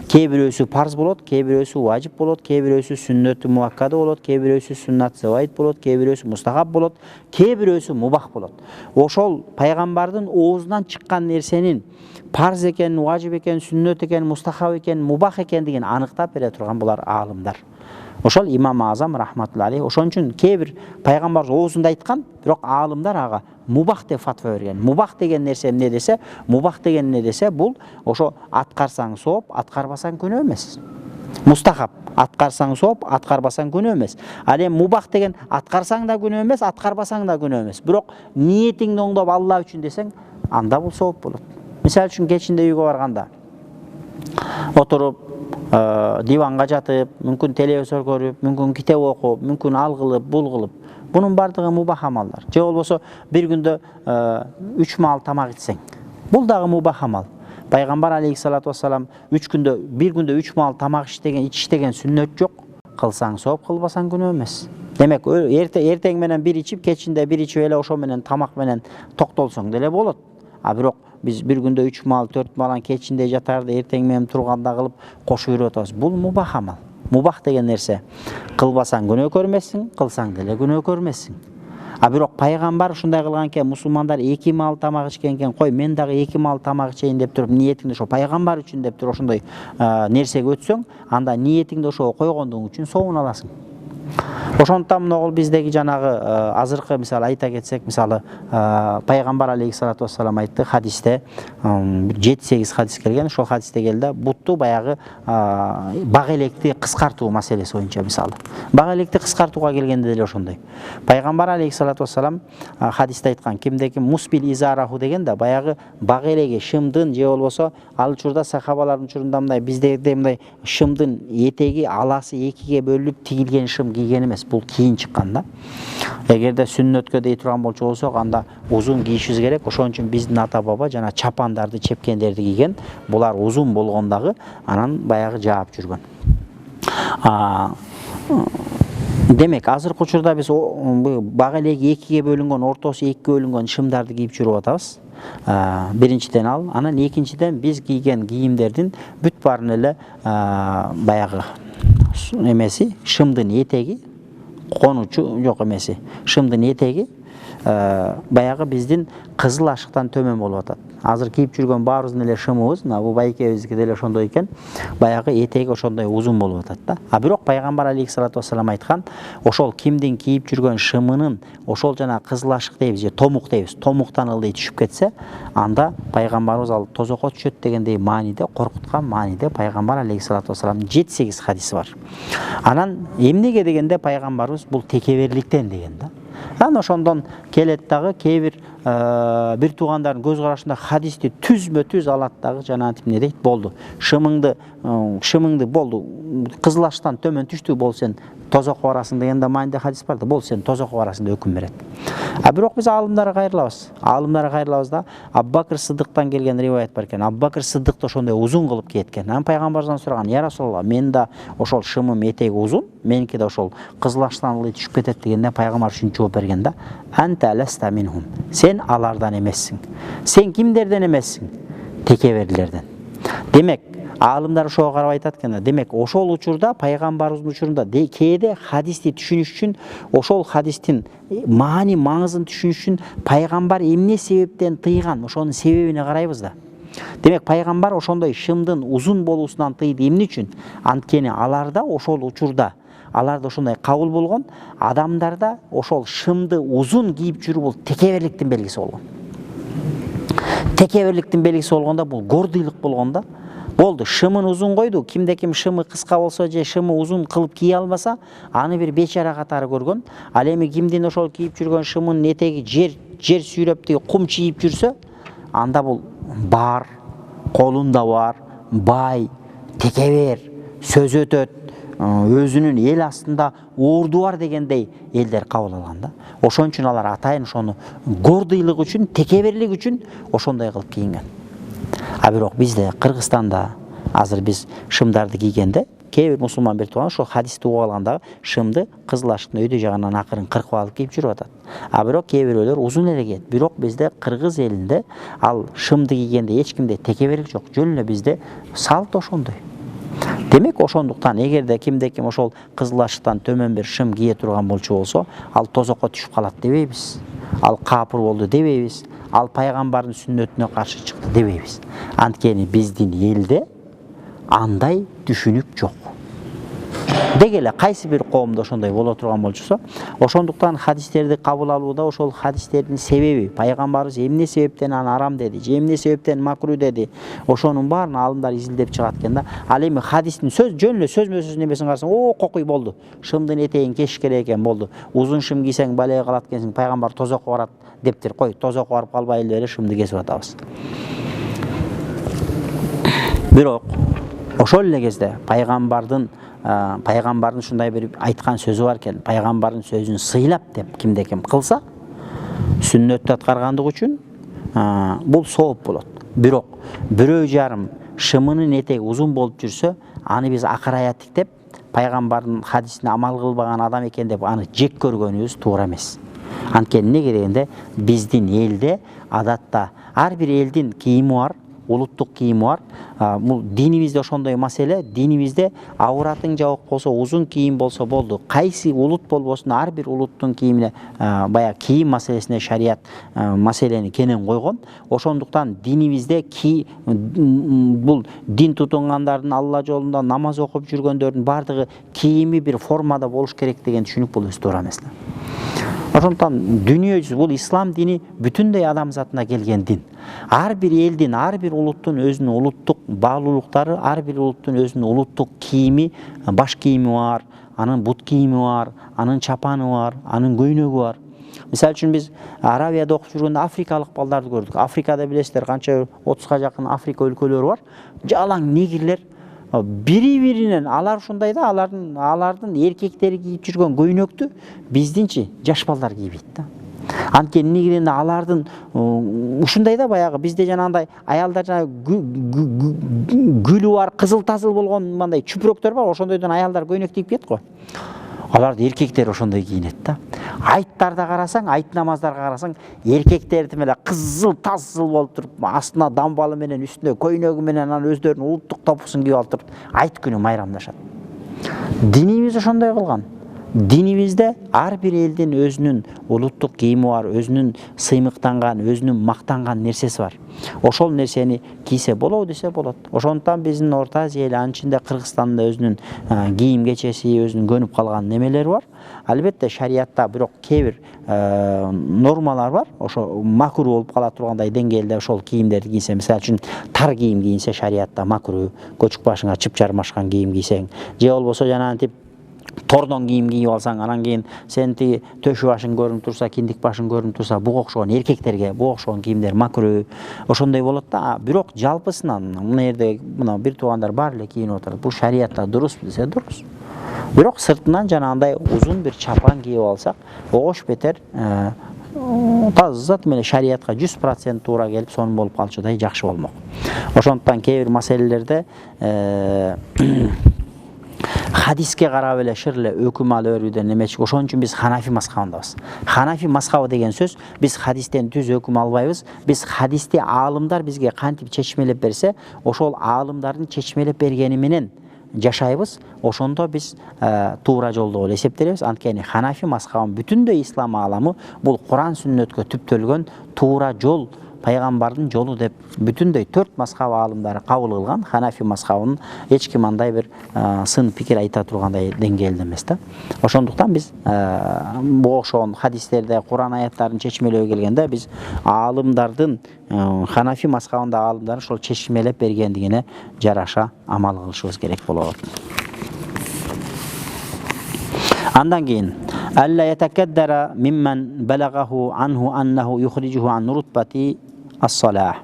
Кээ бирөөсү парз болот, кээ бирөөсү важип болот, кээ бирөөсү сүннөтү муаккада болот, кээ бирөөсү сүннат завайт болот, кээ бирөөсү мустахаб болот, кээ бирөөсү мубах болот. Ошол пайгамбардын оозунан чыккан нерсенин парз экенин, важип экенин, сүннөт экенин, мустахаб экенин, мубах экендигин аныктап бере турган булар аалымдар. Ошол имам Азам рахматулла алейх. Ошон үчүн кээ бир пайгамбар оозунда айткан, бирок аалымдар ага мубах деп фатва берген. Мубах деген нерсе эмне десе, мубах деген эмне десе, бул ошо аткарсаң сооп, аткарбасаң күнөө эмес. Мустахаб аткарсаң сооп, аткарбасаң күнөө эмес. Ал эми мубах деген аткарсаң да күнөө эмес, аткарбасаң да күнөө эмес. Бирок ниетиңди оңдоп Алла үчүн десең, анда бул сооп болот. Мисалы үчүн кечинде үйгө барганда отуруп диванга жатып, мүмкүн телевизор көрүп, мүмкүн китеп окуп, мүмкүн ал кылып, бул кылып. Бунун бардыгы мубах амалдар. Же болбосо бир күндө 3 маал тамак ичсең, бул дагы мубах амал. Пайгамбар алейхиссалату вассалам бир күндө 3 маал тамак ич деген сүннөт жок. Кылсаң сооп, кылбасаң күнөө эмес. Демек, эртең менен бир ичип, кечинде бир ичип эле ошо менен тамак менен токтолсоң деле болот. А бирок биз бир күндө 3 маал, 4 маалан кечинде жатарды, эртең менен турганда кылып кошуп үйрөтүп атабыз. Бул мубах амал. Мубах деген нерсе кылбасаң күнөө көрмөссүң, кылсаң деле күнөө көрмөссүң. А бирок пайгамбар ушундай кылган экен, мусулмандар 2 маал тамак ичкен экен, кой мен дагы 2 маал тамак ичейин деп туруп, ниетиңди ошо пайгамбар үчүн деп туруп ошондой нерсеге өтсөң, анда ниетиңди ошого койгондугуң үчүн соовун аласың. Ошондуктан мына биздеги жанагы азыркы мисалы айта кетсек, мисалы пайгамбар алейхиссалату вассалам айтты хадисте, 7-8 хадис келген, ошол хадисте келди, бутту баягы бак электи кыскартуу маселеси боюнча мисалы. Бак электи кыскартууга келгенде деле ошондой. Пайгамбар алейхиссалату вассалам хадисте айткан, кимдеки муспил изараху дегенде баягы бак элеги шымдын же болбосо ал учурда сахабалардын учурунда мындай биздегидей мындай шымдын этеги аласы 2ге бөлүнүп тигилген шым кийген эмес, бул кийин чыккан да. Эгерде сүннөткө дей турган болчу болсок, анда узун кийишибиз керек. Ошон үчүн биздин ата баба жана чапандарды, чепкендерди кийген. Булар узун болгондагы анан баягы жаап жүргөн. Демек азыркы учурда биз бак элеги экиге бөлүнгөн, ортосу экиге бөлүнгөн шымдарды кийип жүрүп атабыз. Биринчиден ал, анан экинчиден биз кийген кийимдердин бүт баарын эле баягы эмеси, шымдын этеги, конучу жок эмеси, шымдын этеги баягы биздин кызыл ашыктан төмөн болуп атат. Азыр кийип жүргөн баарыбыздын эле шымыбыз, мына бу байкебиздики деле ошондой экен. Баягы этеги ошондой узун болуп атат да. Бирок пайгамбар алейхиссалату вассалам айткан, ошол кимдин кийип жүргөн шымынын ошол жана кызыл ашык дейбиз же томук дейбиз, томуктан ылдый түшүп кетсе, анда пайгамбарыбыз ал тозокко түшөт дегендей мааниде, коркуткан мааниде пайгамбар алейхиссалату вассаламдын 7-8 хадиси бар. Анан эмнеге дегенде пайгамбарыбыз бул текеберликтен деген да. Анан ошондон келет дагы кээ бир туугандардын көз карашында хадисти түзмө-түз алат дагы жанагынтип эмне дейт, болду. Шымыңды болду. Кызыл ашыктан төмөн түштү, бол сен тозокко барасың дегенде мааниде хадис бар да, бол сен тозокко барасың деп өкүм берет. Бирок биз аалымдарга кайрылабыз да. Абу-Бакр Сыдыктан келген риваят бар экен. Абу-Бакр Сыдык да ошондой узун кылып кийеткен. Анан пайгамбардан сураган: "Я Расулалла, мен да ошол шымым этеги узун, меники да ошол кызыл ашыктан ылдый түшүп кетет" дегенде пайгамбар ушинче жооп берген да: "Анта ласта минхум." Сен алардан эмессиң. Сен кимдерден эмессиң? Текеберлерден. Демек, аалымдар ошого карап айтат экен. Демек, ошол учурда пайгамбарыбыздын учурунда кээде хадисти түшүнүш үчүн, ошол хадистин маңызын түшүнүш үчүн пайгамбар эмне себептен тыйган, ошонун себебине карайбыз да. Демек, пайгамбар ошондой шымдын узун болуусунан тыйды. Эмне үчүн? Анткени аларда ошол учурда аларда ошондой кабыл болгон, адамдарда ошол шымды узун кийип жүрүү бул текеберликтин белгиси болгон. Текеберликтин белгиси болгондо бул гордыйлык болгон да. Болду, шымын узун койду, кимде ким шымы кыска болсо же шымы узун кылып кие албаса, аны бир бечара катары көргөн. Ал эми кимдин ошол кийип жүргөн шымынын этеги жер сүйрөп тиги кум чийип жүрсө, анда бул бар, колунда бар, бай, текебер, сөз өтөт, өзүнүн эл астында орду бар дегендей элдер кабыл алган да. Ошон үчүн алар атайын ошону гордыйлык үчүн, текеберлик үчүн ошондой кылып кийинген. Бирок бизде Кыргызстанда азыр биз шымдарды кийгенде, кээ бир мусулман бир тууган ошол хадисти угуп алганда шымды кызыл ашыктын өйдө жагынан акырын кыркып алып кийип жүрүп атат. Бирок кээ бирөөлөр узун эле кийет. Бирок бизде Кыргыз элинде ал шымды кийгенде эч кимде текеберлик жок. Жөн эле бизде салт ошондой. Демек, ошондуктан эгерде кимде ким ошол кызыл ашыктан төмөн бир шым кие турган болчу болсо, ал тозокко түшүп калат дебейбиз. Ал капыр болду дебейбиз. Ал пайгамбардын сүннөтүнө каршы чыкты дебейбиз. Анткени биздин элде андай түшүнүк жок. Деги эле кайсы бир коомдо ошондой боло турган болчусо, ошондуктан хадистерди кабыл алууда ошол хадистердин себеби, пайгамбарыбыз эмне себептен аны арам деди, же эмне себептен макру деди, ошонун баарын аалымдар изилдеп чыгат экен да. Ал эми хадистин жөн эле сөзмө-сөз немесин карасаң, кокуй болду. Шымдын этегин кесиш керек экен, болду. Узун шым кийсең балеге калат экенсиң, пайгамбар тозокко барат дептир. Кой, тозокко барып калбайлы эле шымды кесип атабыз. Бирок ошол эле кезде пайгамбардын ушундай бир айткан сөзү бар экен. Пайгамбардын сөзүн сыйлап деп кимде ким кылса, сүннөттү аткаргандыгы үчүн бул сооп болот. Бирок бирөө жарым шымынын этеги узун болуп жүрсө, аны биз акыраяттык деп, пайгамбардын хадисине амал кылбаган адам экен деп аны жек көргөнүбүз туура эмес. Анткени эмнеге дегенде, биздин элде адатта ар бир элдин кийими бар, улуттук кийими бар. Бул динибизде ошондой маселе. Динибизде ауратың жабык болсо, узун кийим болсо болду. Кайсы улут болбосун, ар бир улуттун кийимине баягы кийим маселесине шарият маселени кенен койгон. Ошондуктан динибизде бул дин тутунгандардын, Алла жолунда намаз окуп жүргөндөрдүн бардыгы кийими бир формада болуш керек деген түшүнүк бул өз туура эмес. Ошондуктан дүнүйө жүзү бул ислам дини бүтүндөй адам затына келген дин. Ар бир элдин, ар бир улуттун өзүнүн улуттук баалуулуктары, ар бир улуттун өзүнүн улуттук кийими, баш кийими бар, анын бут кийими бар, анын чапаны бар, анын көйнөгү бар. Мисалы үчүн биз Арабияда окуп жүргөндө африкалык балдарды көрдүк. Африкада билесиздер, канча 30га жакын Африка өлкөлөрү бар. Жалаң негрлер, бири-биринен алар ушундай да, алардын эркектери кийип жүргөн көйнөктү биздинчи жаш балдар кийбейт да. Анткени негиринде алардын ушундай да, баягы бизде жанагындай аялдар жана гүлү бар, кызыл тазыл болгон мындай чүпүрөктөр бар, ошондойдон аялдар көйнөк кийип кет го. Аларды эркектер ошондой кийинет да. Айттарда карасаң, айт намаздарга карасаң, эркектерди эле кызыл тазыл болуп туруп, астына дамбалы менен, үстүнө көйнөгү менен анан өздөрүнүн улуттук топусун кийип алып туруп, айт күнү майрамдашат. Динибиз ошондой кылган. Динибизде ар бир элдин өзүнүн улуттук кийими бар, өзүнүн сыймыктанган, өзүнүн мактанган нерсеси бар. Ошол нерсени кийсе болобу десе болот. Ошондуктан биздин Орто Азия эли, анын ичинде Кыргызстанда өзүнүн кийим кечеси, өзүнүн көнүп калган немелери бар. Албетте шариятта бирок кээ бир нормалар бар. Ошо макруh болуп кала тургандай деңгээлде ошол кийимдерди кийсе, мисалы үчүн тар кийим кийинсе шариятта макруh, көчүк башыңа чып жармашкан кийим кийсең, же болбосо жанагынтип тордон кийим кийип алсаң, анан кийин сен тиги төшү башың көрүнүп турса, киндик башың көрүнүп турса, буга окшогон эркектерге буга окшогон кийимдер макруh. Ошондой болот да. Бирок жалпысынан мына жерде мына бир туугандар бар эле кийинип отурат. Бул шариятта дурусбу десе дурус. Бирок сыртынан жанагындай узун бир чапан кийип алсак, огош бетер таза эле шариятка 100% туура келип, сонун болуп калчудай жакшы болмок. Ошондуктан кээ бир маселелерде хадиске карап эле шыр эле өкүм ала берүүдөн эмечи. Ошон үчүн биз Ханафи мазхабындабыз. Ханафи мазхабы деген сөз, биз хадистен түз өкүм албайбыз. Биз хадисти аалымдар бизге кантип чечмелеп берсе, ошол аалымдардын чечмелеп бергени менен жашайбыз. Ошондо биз туура жолдо болуп эсептелебиз. Анткени Ханафи мазхабын бүтүндөй ислам ааламы бул Куран сүннөткө түптөлгөн туура жол, пайгамбардын жолу деп бүтүндөй 4 мазхаб аалымдары кабыл кылган. Ханафи мазхабын эч ким андай бир сын пикир айта тургандай деңгээлде эмес да. Ошондуктан биз буга окшогон хадистерде Куран аяттарын чечмелөөгө келгенде биз аалымдардын, Ханафи мазхабында аалымдардын ошол чечмелеп бергендигине жараша амал кылышыбыз керек болот. Андан кийин алла ятакаддара мимман балагаху анху аннаху юхриджуху ан рутбати ас-салах.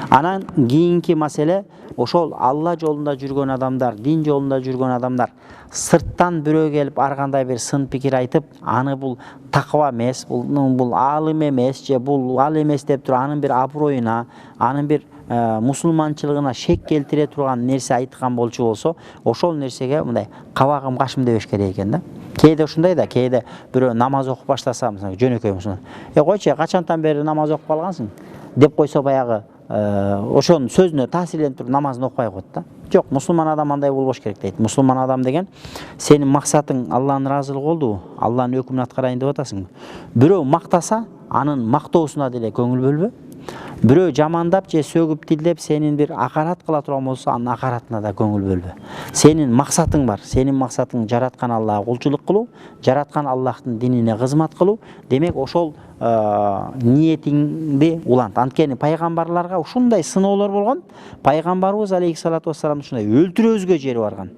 Анан кийинки маселе ошол Алла жолунда жүргөн адамдар, дин жолунда жүргөн адамдар сырттан бирөө келип ар кандай бир сын пикир айтып, аны бул таква эмес, бул аалым эмес, же бул ал эмес деп туруп анын бир аброюна, анын бир мусулманчылыгына шек келтире турган нерсе айткан болчу болсо, ошол нерсеге мындай кабагым кашым дебеш керек экен да. Кээде ушундай да, кээде бирөө намаз окуп баштаса, мисалы жөнөкөй мусулман, койчу, качантан бери намаз окуп калгансың деп койсо, баягы ошонун сөзүнө таасирленип туруп намазын окубай коет да. Жок, мусулман адам андай болбош керек дейт. Мусулман адам деген сенин максатың Алланын ыраазылыгы болдубу? Алланын өкүмүн аткарайын деп атасыңбы? Бирөө мактаса, анын мактоосуна деле көңүл бөлбө. Бирөө жамандап же сөгүп тилдеп сенин бир акарат кыла турган болсо, анын акаратына да көңүл бөлбө. Сенин максатың бар. Сенин максатың жараткан Аллага кулчулук кылуу, жараткан Аллахтын динине кызмат кылуу. Демек ошол ниетиңди улант. Анткени пайгамбарларга ушундай сыноолор болгон. Пайгамбарыбыз алейхиссалату вассалам ушундай өлтүрөбүзгө жери барган.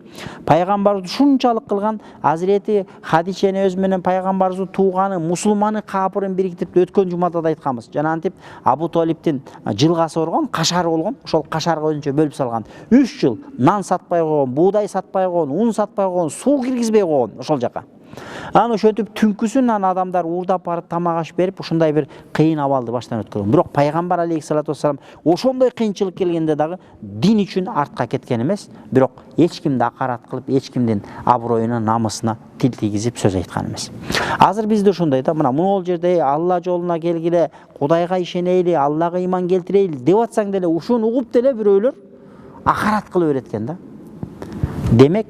Пайгамбарыбыз ушунчалык кылган, Азирети Хадичени өз менен пайгамбарыбыздын тууганы, мусулманы капырын бириктирип өткөн жумада да айтканбыз. Жанагынтип Абу Талиптин жылгасы болгон, кашары болгон, ошол кашарга өзүнчө бөлүп салган. 3 жыл нан сатпай койгон, буудай сатпай койгон, ун сатпай койгон, суу киргизбей койгон ошол жака. Анан ошентип түнкүсүн адамдар уурдап барып тамак аш берип ушундай бир кыйын абалды баштан өткөргөн. Бирок пайгамбар алейхиссалату вассалам ошондой кыйынчылык келгенде дагы дин үчүн артка кеткен эмес, бирок эч кимди акарат кылып, эч кимдин аброюна, намысына тил тийгизип сөз айткан эмес. Азыр бизде ошондой да, мына могул жерде Алла жолуна келгиле, Кудайга ишенейли, Аллага ыйман келтирейли деп атсаң деле ушуну угуп деле бирөөлөр акарат кылып берет экен да. Демек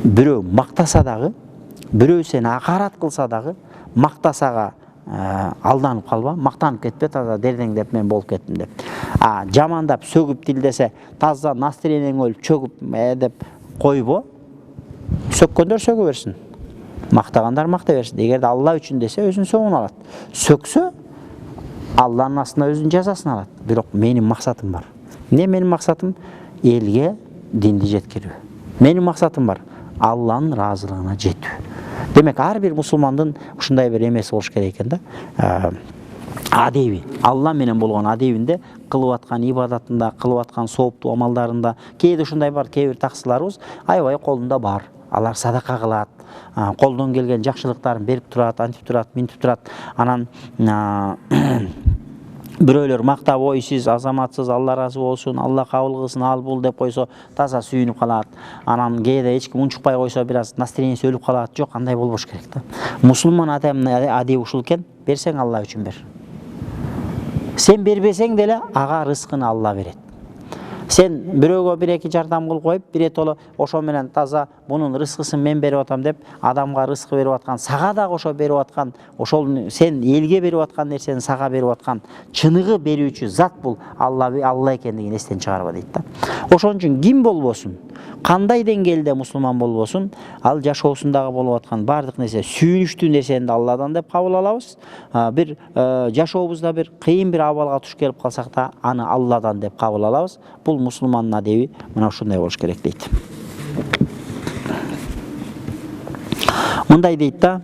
бирөө мактаса дагы, бирөө сени акарат кылса дагы, мактасага алданып калба, мактанып кетпе, таза дердеңдеп мен болуп кеттим деп. Жамандап сөгүп тилдесе, таза настроениең өлүп чөгүп деп койбо. Сөккөндөр сөгө берсин. Мактагандар макта берсин. Эгерде Алла үчүн десе, өзүнүн соңун алат. Сөксө, Алланын астына өзүнүн жазасын алат. Бирок менин максатым бар. Эмне менин максатым? Элге динди жеткирүү. Менин максатым бар. Алланын ыраазылыгына жетүү. Демек ар бир мусулмандын ушундай бир эмеси болуш керек экен да. Адеби, Алла менен болгон адебинде, кылып аткан ибадатында, кылып аткан сооптуу амалдарында, кээде ушундай бар, кээ бир таксыларыбыз аябай колунда бар. Алар садака кылат, колдон келген жакшылыктарын берип турат, антип турат, минтип турат. Анан Бирөөлөр мактап ойсуз, азаматсыз, Алла ыраазы болсун, Алла кабыл кылсын, ал бул деп койсо таза сүйүнүп калат. Анан кээде эч ким унчукпай койсо бир аз настроенияси өлүп калат. Жок, андай болбош керек да. Мусулман адамдын адеби ушул экен. Берсең Алла үчүн бер. Сен бербесең деле ага рызкын Алла берет. Сен бирөөгө бир эки жардам кылып коюп, биротоло ошо менен таза бунун рызкысын мен берип атам деп, адамга рызкы берип аткан, сага да кошо берип аткан, ошол сен элге берип аткан нерсени сага берип аткан чыныгы берүүчү зат бул Алла экендигин эстен чыгарба дейт да. Ошон үчүн ким болбосун, кандай деңгээлде мусулман болбосун, ал жашоосундагы болуп аткан бардык нерсе сүйүнүчтүү нерсени да Алладан деп кабыл алабыз. Бир жашообузда бир кыйын бир абалга туш келип калсак да, аны Алладан деп кабыл алабыз. Бул мусулмандын адеби мына ушундай болуш керек дейт. Мындай дейт да: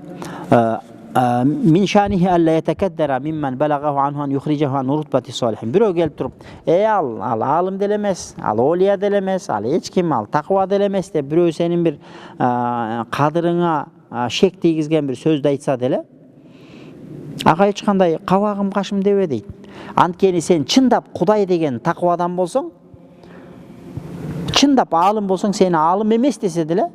min şanihi alla yetekeddera mimmen belagahu anhu an yukhrijahu an rutbati salihin. Bирөө келип туруп, ал алым деле эмес, ал олия деле эмес, ал эч ким, ал таква деле эмес деп бирөө сенин бир кадырыңа шек тийгизген бир сөздү айтса деле, ага эч кандай кабагым кашым дебе дейт. Анткени сен чындап Кудай деген таквадан болсоң, чындап алым болсоң, сени алым эмес десе деле,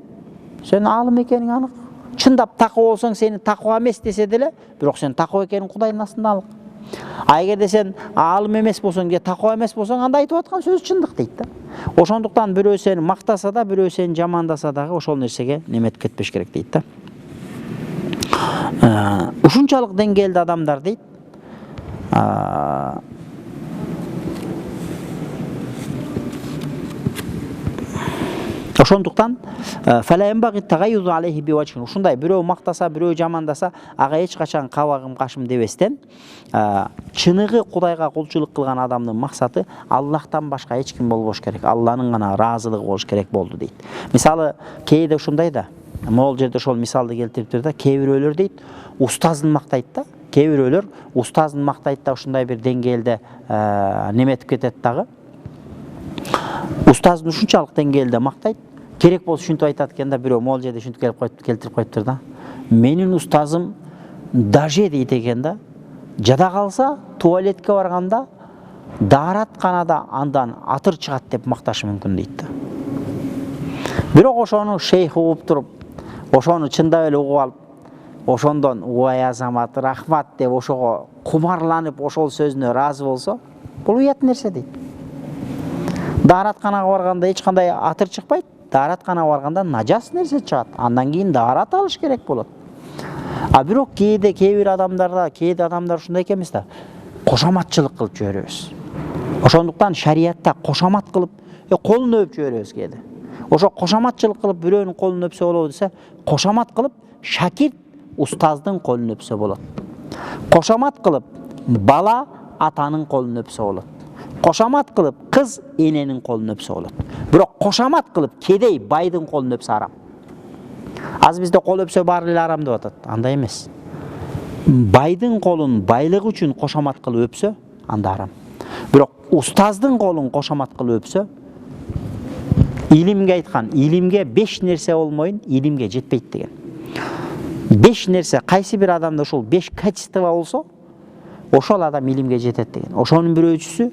сен алым экениң анык. Чындап таква болсоң, сени таква эмес десе деле, бирок сен таква экениң Кудайдын астында анык. Эгерде сен алым эмес болсоң, же таква эмес болсоң, анда айтып аткан сөз чындык дейт да. Ошондуктан бирөө сени мактаса да, бирөө сени жамандаса дагы ошол нерсеге неметип кетпеш керек дейт да. Ушунчалык деңгээлде адамдар дейт, ошондуктан ушундай бирөө мактаса, бирөө жамандаса, ага эч качан кабагым кашым дебестен, чыныгы Кудайга кулчулук кылган адамдын максаты Аллахтан башка эч ким болбош керек, Алланын гана ыраазылыгы болуш керек болду дейт. Мисалы, кээде ушундай да, могул жерде ошол мисалды келтириптир да, кээ бирөөлөр дейт, устазын мактайт да, кээ бирөөлөр устазын мактайт да, ушундай бир деңгээлде неметип кетет дагы. Устазын ушунчалык деңгээлде мактайт, керек болсо ушинтип айтат экен да, бирөө могул жерде ушинтип келтирип коюптур да. Менин устазым даже дейт экен да, жада калса туалетке барганда daarатканада андан атыр чыгат деп макташы мүмкүн дейт да. Бирок ошону шейх угуп туруп, ошону чындап эле угуп алып, ошондон ой азамат, рахмат деп ошого кумарланып ошол сөзүнө ыраазы болсо, бул уят нерсе дейт. Daarатканага барганда эч кандай атыр чыкпайт, daarатканага барганда нажас нерсе чыгат. Андан кийин daarат алыш керек болот. Бирок кээ бир адамдар ушундай экен эмес да, кошоматчылык кылып жиберебиз. Ошондуктан шариятта кошомат кылып, колун өп жиберебиз кээде. Ошо кошоматчылык кылып бирөөнүн колун өпсө болобу десе, кошомат кылып шакирт устаздын колун өпсө болот. Кошомат кылып бала атанын колун өпсө болот. Кошомат кылып кыз эненин колун өпсө болот. Бирок кошомат кылып кедей байдын колун өпсө арам. Аз бизде кол өпсө баары эле арам деп атат. Андай эмес. Байдын колун байлык үчүн кошомат кылып өпсө, анда арам. Бирок устаздын колун кошомат кылып өпсө, илимге айткан, илимге 5 нерсе болмойун, илимге жетпейт деген. 5 нерсе, кайсы бир адамда ошол 5 качество болсо, ошол адам илимге жетет деген. Ошонун бирөөчүсү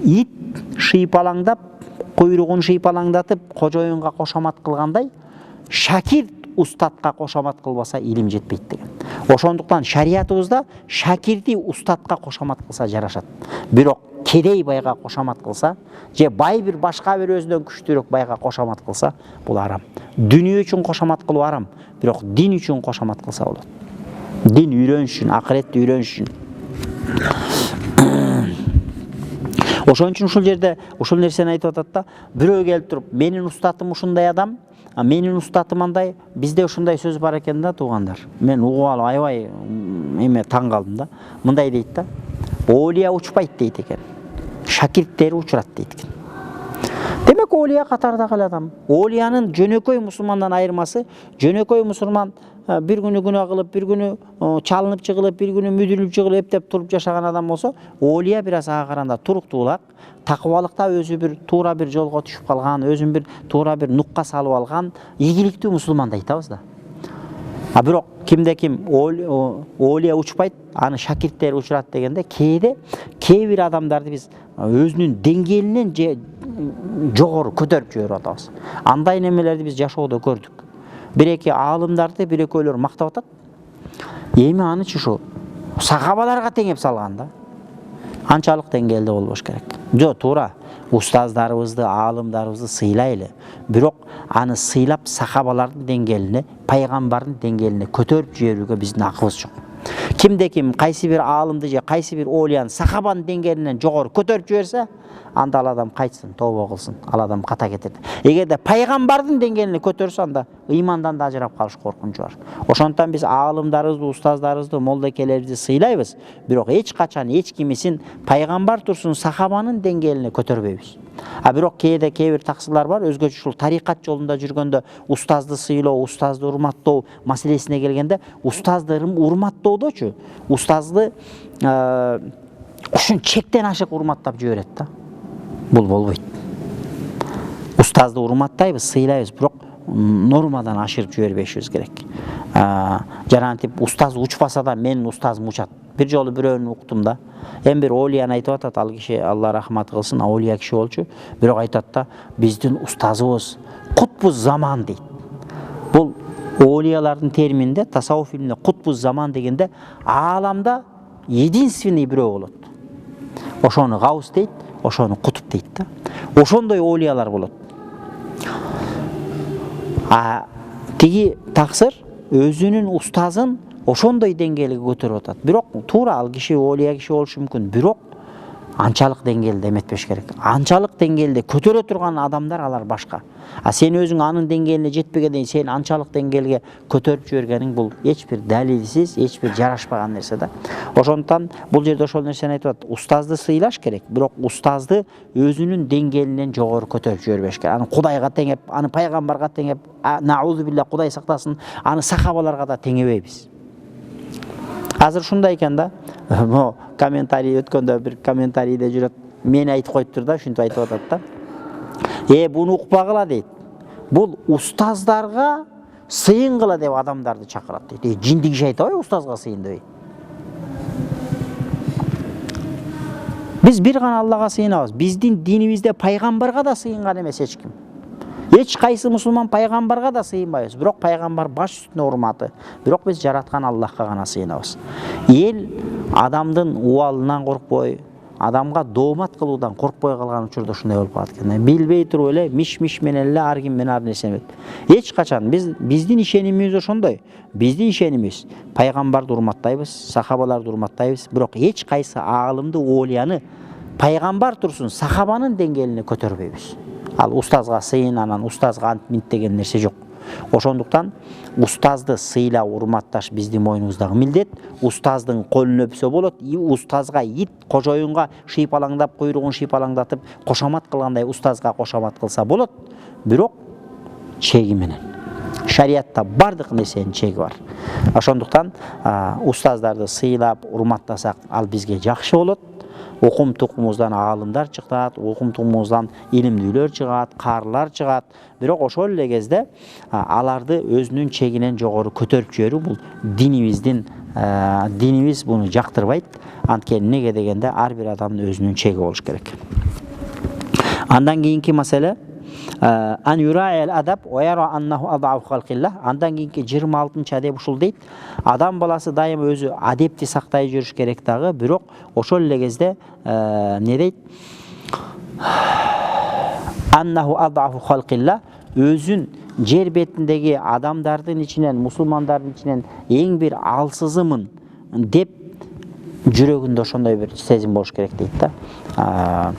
ит шыйпалаңдап, куйругун шыйпалаңдатып, кожоюнга кошомат кылгандай, шакирт устатка кошомат кылбаса илим жетпейт деген. Ошондуктан шариятыбызда шакирти устатка кошомат кылса жарашат. Бирок кедей байга кошомат кылса, же бай бир башка бир өзүнөн күчтүүрөөк байга кошомат кылса, бул арам. Дүнүйө үчүн кошомат кылуу арам, бирок дин үчүн кошомат кылса болот. Дин үйрөнүш үчүн, акыретти үйрөнүш үчүн. Ошон үчүн ушул жерде ушул нерсени айтып атат да, бирөө келип туруп, менин устатым ушундай адам, менин устатым андай, бизде ушундай сөз бар экен да, туугандар. Мен угуп алып аябай эме таң калдым да. Мындай дейт да, олия учпайт дейт экен. Шакирттери учурат дейт экен. Демек олия катардагы адам. Олиянын жөнөкөй мусулмандан айырмасы, жөнөкөй мусулман bir günü günah kılıp, bir günü çalınıp çıkılıp, bir günü müdürülüp çıkılıp hep turup yaşagan adam olsa, oliya biraz ağa karanda turuktulak, takvalıkta özü bir tuğra bir jolga düşüp kalgan, özün bir tuğra bir nukka salıp algan, igilиктүү musulman da aytabыз da. А бирок кимде ким олия учпайт, аны шакирттери учурат дегенде кээ бир адамдарды биз өзүнүн деңгээлинен жогору көтөрүп жиберип атабыз. Андай немелерди биз жашоодо көрдүк. Бир эки аалымдарды бир экөөлөр мактап атат. Эми анычы ушу сахабаларга теңеп салган да. Анчалык деңгээлде болбош керек. Жок, туура. Устаздарыбызды, аалымдарыбызды сыйлайлы. Бирок аны сыйлап сахабалардын деңгээлине, пайгамбардын деңгээлине көтөрүп жиберүүгө биздин акыбыз жок. Кимде ким кайсы бир аалымды же кайсы бир олияны сахабанын деңгээлинен жогору көтөрүп жиберсе, анда ал адам кайтсын, тобо кылсын, ал адам ката кетет. Эгерде пайгамбардын деңгээлине көтөрсө, анда ыймандан да ажырап калыш коркунучу бар. Ошондуктан биз аалымдарыбызды, устаздарыбызды, молдокелерибизди сыйлайбыз, бирок эч качан эч кимисин пайгамбар турсун сахабанын деңгээлине көтөрбөйбүз. А бирок кээ бир таксырлар бар, өзгөчө ушул тарикат жолунда жүргөндө устазды сыйлоо, устазды урматтоо маселесине келгенде, устазды урматтоодочу устазды ушун чектен ашык урматтап жиберет да. Бул болбойт. Устазды урматтайбыз, сыйлайбыз, бирок нормадан ашырып жибербешибиз керек. Жарантип устаз учпаса да менин устазым учат. Бир жолу бирөөнү уктум да. Эми бир олияны айтып атат, ал киши Алла рахмат кылсын, олия киши болчу. Бирок айтат да, биздин устазыбыз кутбуз заман дейт. Бул олиялардын термининде, тасаввуф илиминде кутбуз заман дегенде ааламда единственный бирөө болот. Ошону гаус дейт, ошону кутуп дейт да. Ошондой олиялар болот. Тиги таксыр өзүнүн устазын ошондой деңгээлге көтөрүп атат. Бирок туура ал киши олия киши болушу мүмкүн. Бирок анчалык деңгээлде эметпеш керек. Анчалык деңгээлде көтөрө турган адамдар алар башка. Сен өзүң анын деңгээлине жетпегенден сен анчалык деңгээлге көтөрүп жибергениң бул эч бир далилсиз, эч бир жарашпаган нерсе да. Ошондуктан бул жерде ошол нерсени айтып атат. Устазды сыйлаш керек, бирок устазды өзүнүн деңгээлинен жогору көтөрүп жибербеш керек. Аны Кудайга теңеп, аны пайгамбарга теңеп, наузу билля, Кудай сактасын, аны сахабаларга да теңебейбиз. Азыр ушундай экен да. Mo комментарий өткөндө бир комментарийде жүрөт. Мени айтып коюптур да, ушинтип айтып атат да. Буну укпагыла дейт. Бул устаздарга сыйынгыла деп адамдарды чакырат дейт. Жиндик иш айтабы устазга сыйын дебей. Биз бир гана Аллага сыйынабыз. Биздин динибизде пайгамбарга да сыйынган эмес эч ким. Эч кайсы мусулман пайгамбарга да сыйынбайбыз. Бирок пайгамбар баш үстүнө урматы. Бирок биз жараткан Аллахка гана сыйынабыз. Эл адамдын убалынан коркпой, адамга доомат кылуудан коркпой калган учурда ушундай болуп калат экен. Билбей туруп эле миш-миш менен эле ар ким менен ар нерсени эч качан биздин ишенимибиз ошондой. Биздин ишенимибиз пайгамбарды урматтайбыз, сахабаларды урматтайбыз, бирок эч кайсы аалымды, олияны пайгамбар турсун сахабанын деңгээлине көтөрбөйбүз. Ал устазга сыйын, анан устазга ант минт деген нерсе жок. Ошондуктан устазды сыйла, урматташ биздин мойнубуздагы милдет. Устаздын колун өпсө болот, устазга ит кожоюнга шыйпалаңдап, куйругун шыйпалаңдатып, кошомат кылгандай устазга кошомат кылса болот, бирок чеги менен. Шариатта бардык нерсенин чеги бар. Ошондуктан устаздарды сыйлап, урматтасак, ал бизге жакшы болот. Окум тукумуздан аалымдар чыгат, окум тукумуздан илимдүүлөр чыгат, каарылар чыгат. Бирок ошол эле кезде аларды өзүнүн чегинен жогору көтөрүп жиберүү бул динибиз буну жактырбайт. Анткени эмнеге дегенде ар бир адамдын өзүнүн чеги болуш керек. Андан кийинки маселе ан юраил адаб ва яра аннаху адабу халқилlah. Андан кийинки 26-чы адеп ушул дейт. Адам баласы дайыма өзү адепти сактай жүрүш керек дагы, бирок ошол эле кезде не дейт? Аннаху адабу халқилlah, өзүн жер бетиндеги адамдардын ичинен, мусулмандардын ичинен эң бир алсызымын деп жүрөгүндө ошондой бир сезим болуш керек дейт да.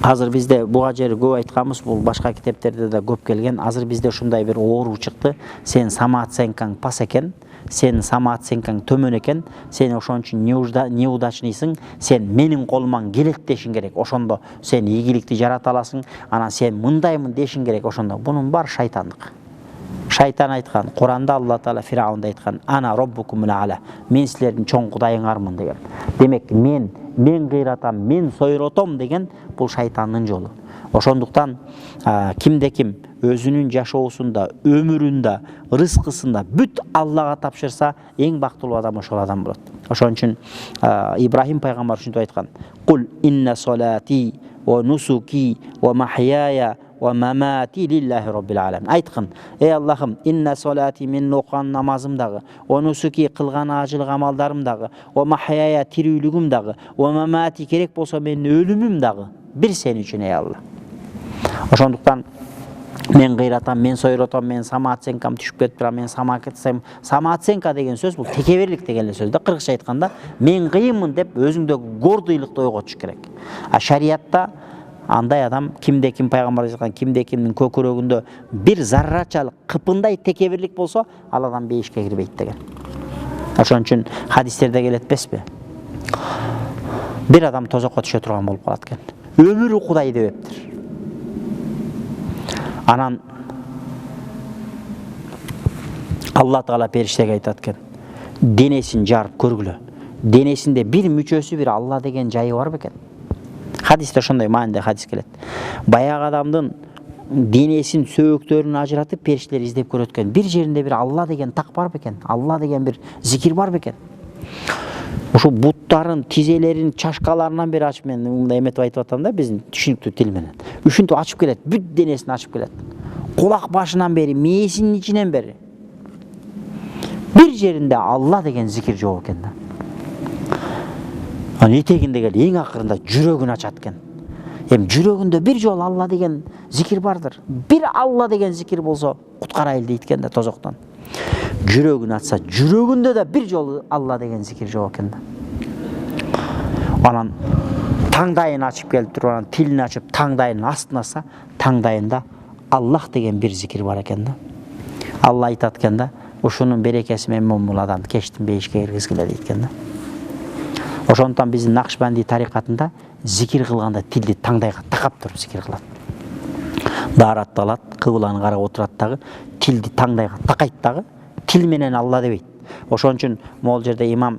Азыр бизде буга жери көп айтканбыз, бул башка китептерде да көп келген. Азыр бизде ушундай бир оору чыкты. Сен самооценкаң пас экен, сен самооценкаң төмөн экен, сен ошон үчүн неудачныйсың, сен менин колуман келет дешиң керек. Ошондо сен ийгиликти жарата аласың, анан сен мындаймын дешиң керек. Ошондо бунун баары шайтандык. Шайтан айткан, Куранда Алла Таала Фираунда айткан: "Ана роббукумул а'ла", мен силердин чоң кудайыңармын деген. Демек мен кыйратам, мен сойротом деген бул шайтандын жолу. Ошондуктан кимде ким өзүнүн жашоосунда, өмүрүндө, рызкысында бүт Аллага тапшырса, эң бактылуу адам ошол адам болот. Ошон үчүн Ибрахим пайгамбар ушинтип айткан: "Кул инна салати ва нусуки ва махяя ва мамати лиллахи роббил аламин." Айткын: "Эй Аллахым, инна салати, мен окуган намазым дагы, ва нусуки, кылган ажылык амалдарым дагы, ва махяя, тирүүлүгүм дагы, ва мамати, керек болсо менин өлүмүм дагы бир сен үчүн, эй Алла." Ошондуктан мен кыйратам, мен сойротом, мен самооценкам түшүп кетип турам, мен самооценка деген сөз бул текеберлик деген эле сөз да. Кыргызча айтканда, мен кыйынмын деп өзүңдөгү гордойлукту ойготуш керек. Шариятта андай адам, кимде ким пайгамбар айткан, кимде кимдин көкүрөгүндө бир заррачалык кыпындай текеберлик болсо, ал адам бейишке кирбейт деген. Ошон үчүн хадистерде келет эмеспи? Бир адам тозокко түшө турган болуп калат экен. Өмүрү Кудай дебептир. Анан Алла Таала периштеге айтат экен: денесин жарып көргүлө. Денесинде бир мүчөсү, бир Алла деген жайы бар бекен. Хадисте ошондой мааниде хадис келет. Баягы адамдын денесин, сөөктөрүн ажыратып периштелер издеп көрөт экен. Бир жеринде бир Алла деген так бар бекен. Алла деген бир зикир бар бекен. Ошо буттарын, тизелерин, чашкаларынан бери ачып, мен мындай эметип айтып атам да, биздин түшүнүктүү тил менен. Ушинтип ачып келет, бүт денесин ачып келет. Кулак башынан бери, мээсинин ичинен бери. Бир жеринде Алла деген зикир жок экен да. Анан этегинде келип, эң акырында жүрөгүн ачат экен. Жүрөгүндө бир жолу Алла деген зикир бардыр. Бир Алла деген зикир болсо куткарайлы дейт экен да тозоктон. Жүрөгүн ачса, жүрөгүндө да бир жолу Алла деген зикир жок экен да. Анан таңдайын ачып келип туруп, анан тилин ачып таңдайынын астына аса, таңдайында Аллах деген бир зикир бар экен да. Алла айтат экен да: "Ушунун берекеси менен бул адамды кечтин бейишке киргизгиле" дейт экен да. Ошондуктан биздин Накшбанди тарикатында зикир кылганда тилди таңдайга такап туруп зикир кылат. Daarатты алат, кыбланы карап отурат дагы, тилди таңдайга такайт дагы, тил менен Алла дебейт. Ошон үчүн могул жерде имам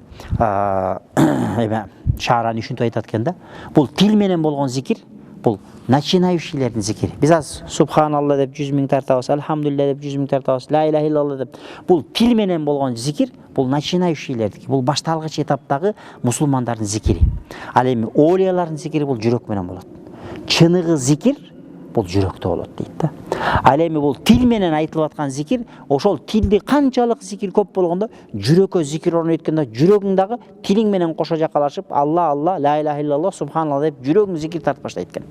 Шаарани ушинтип айтат экен да: бул тил менен болгон зикир, бул начинающийлердин зикири. Биз азыр субханалла деп 100 миң тартабыз, алхамдулилля деп 100 миң тартабыз, ла иляха иллалла деп. Бул тил менен болгон зикир, бул начинающийлердики, бул башталгыч этаптагы мусулмандардын зикири. Ал эми оолиялардын зикири бул жүрөк менен болот. Чыныгы зикир бул жүрөктө болот дейт да. Ал эми бул тил менен айтылып аткан зикир, ошол тилди канчалык зикир көп болгондо жүрөккө зикир орнойт экен да, жүрөгүң дагы тилиң менен кошо жакалашып, Алла, Алла, ла иляха иллалла, субханалла деп жүрөгүң зикир тартып баштайт экен.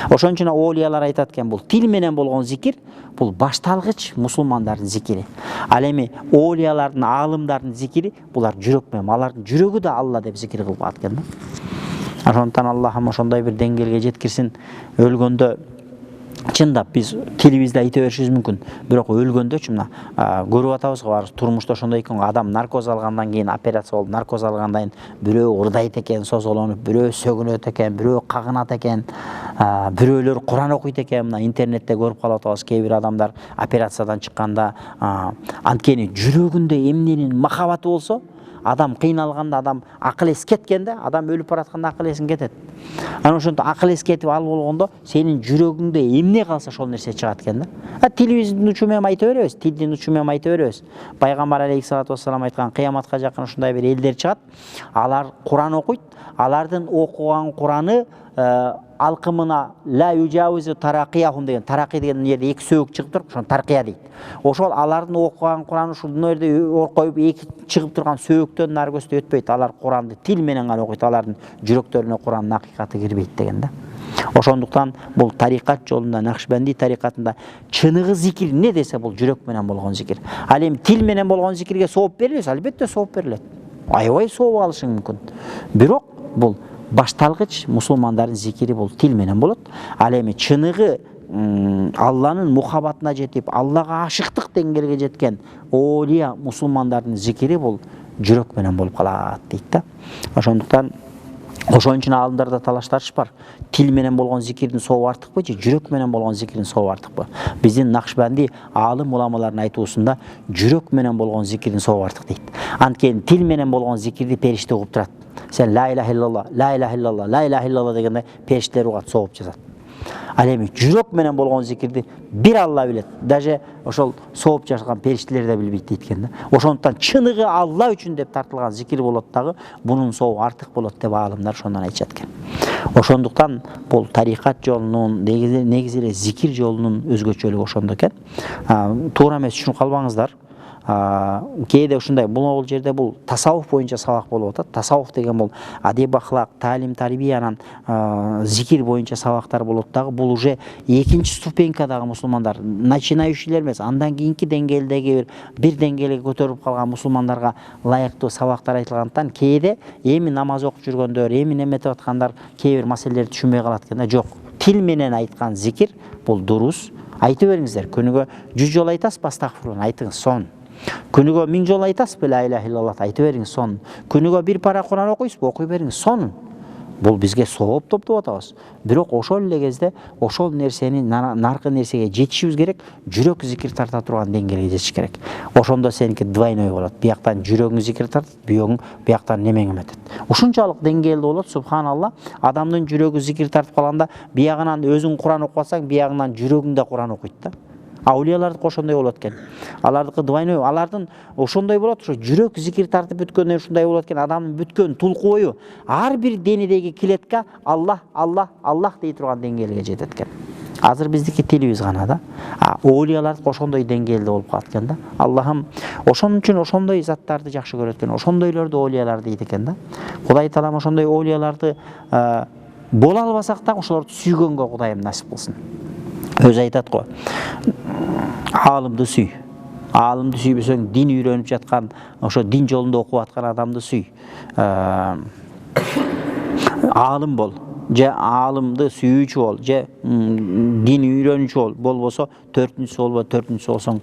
Ошон үчүн оолиялар айтат экен, бул тил менен болгон зикир, бул башталгыч мусулмандардын зикири. Ал эми оолиялардын, аалымдардын зикири булар жүрөк менен, алардын жүрөгү да Алла деп зикир кылып калат экен да. Ошондуктан Аллахым ошондой бир деңгээлге жеткирсин. Өлгөндө чындап биз тилибизде айта беришибиз мүмкүн, бирок өлгөндөчү мына көрүп атабыз го, турмушта ошондой экен, адам наркоз алгандан кийин, операция болуп наркоз алгандан кийин бирөө ырдайт экен, созголонуп, бирөө сөгүнөт экен, бирөө кагынат экен, бирөөлөр Куран окуйт экен. Мына интернетте көрүп калып атабыз, кээ бир адамдар операциядан чыкканда анткени жүрөгүндө эмненин махабаты болсо, адам кыйналганда, адам акыл эс кеткенде, адам өлүп баратканда акыл эсин кетет. Анан ошондо акыл эс кетип ал болгондо сенин жүрөгүңдө эмне калса ошол нерсе чыгат экен да. Тилибиздин учу менен айта беребиз, тилдин учу менен айта беребиз. Пайгамбар алейхиссалату вассалам айткан, кыяматка жакын ушундай бир элдер чыгат, алар Куран окуйт, алардын окуган Кураны алкымына ла южавизу таракияхум деген, таракий деген жерде эки сөөк чыгып туруп, ошону таркия дейт. Ошол алардын окуган Кураны ушул жерде оркоюп эки чыгып турган сөөктөн наркөстө өтпөйт. Алар Куранды тил менен гана окуйт, алардын жүрөктөрүнө Курандын акыйкаты кирбейт деген да. Ошондуктан бул тарикат жолунда, Накшбанди тарикатында чыныгы зикир эмне десе, бул жүрөк менен болгон зикир. Ал эми тил менен болгон зикирге сооп берилет, албетте сооп берилет. Аябай сооп алышың мүмкүн. Бирок бул башталгыч мусулмандардын зикири бул тил менен болот. Ал эми чыныгы Алланын мухаббатына жетип, Аллага ашыктык деңгээлге жеткен оолия мусулмандардын зикири бул жүрөк менен болуп калат дейт да. Ошондуктан ошон үчүн аалымдарда талаштарыш бар. Тил менен болгон зикирдин сообу артыкпы же жүрөк менен болгон зикирдин сообу артыкпы? Биздин Накшбанди аалым уламалардын айтуусунда жүрөк менен болгон зикирдин сообу артык дейт. Анткени тил менен болгон зикирди периште угуп турат. Сен ла иляха иллалла, ла иляха иллалла, ла иляха иллалла дегенде периштелер угат, соогуп жазат. Ал эми жүрөк менен болгон зикирди бир Алла билет. Даже ошол сооп жашаган периштелер да билбейт дейт экен да. Ошондуктан чыныгы Алла үчүн деп тартылган зикир болот дагы, бунун сообу артык болот деп аалымдар ошондон айтышат экен. Ошондуктан бул тарикат жолунун негизи эле зикир жолунун өзгөчөлүгү ошондо экен. Туура эмес түшүнүп калбаңыздар. Кээде ушундай бул жерде бул тасаввуф боюнча сабак болуп атат. Тасаввуф деген бул адеп ахлак, таалим, тарбиянын зикир боюнча сабактар болот дагы. Бул уже экинчи ступенькадагы мусулмандар, начинающийлер эмес, андан кийинки деңгээлдеги бир деңгээлге көтөрүлүп калган мусулмандарга ылайыктуу сабактар айтылгандыктан кээде эми намаз окуп жүргөндөр, эми неметип аткандар кээ бир маселелерди түшүнбөй калат экен да. Жок, тил менен айткан зикир бул дурус. Айта бериңиздер. Күнүгө 100 жолу айтасызбы астагфирулла, айтыңыз, сон. Күнүгө 1000 жолу айтасызбы ла иляха иллаллах, айта бериңиз, сон. Күнүгө бир пара Куран окуйсузбу, окуй бериңиз, сон. Бул бизге сооп топтоп атабыз. Бирок ошол эле кезде ошол нерсени наркы нерсеге жетишибиз керек, жүрөк зикир тарта турган деңгээлге жетиш керек. Ошондо сеники двойной болот. Бияктан жүрөгүң зикир тартат, бияктан немең эметет. Ушунчалык деңгээлде болот, субханалла. Адамдын жүрөгү зикир тартып калганда, биягынан өзүң Куран окуп атсаң, биягынан жүрөгүң да Куран окуйт да. Аулиялардыкы ошондой болот экен. Алардыкы двойной, алардын ошондой болот, ошо жүрөк зикир тартып бүткөндөн ушундай болот экен. Адамдын бүткөн тулку бою ар бир денедеги клетка Аллах, Аллах, Аллах дей турган деңгээлге жетет экен. Азыр биздики тилибиз гана да. Аулиялардыкы ошондой деңгээлде болуп калат экен да. Аллахым ошон үчүн ошондой заттарды жакшы көрөт экен. Ошондойлорду аулиялар дейт экен да. Кудай таалам ошондой аулияларды боло албасак да, ошолорду сүйгөнгө Кудайым насип кылсын. Өзү айтат го, аалымды сүй. Аалымды сүйбөсөң, дин үйрөнүп жаткан, ошо дин жолунда окуп аткан адамды сүй. Аалым бол, же аалымды сүйүүчү бол, же дин үйрөнүүчү бол. Болбосо төртүнчүсү болбо, төртүнчүсү болсоң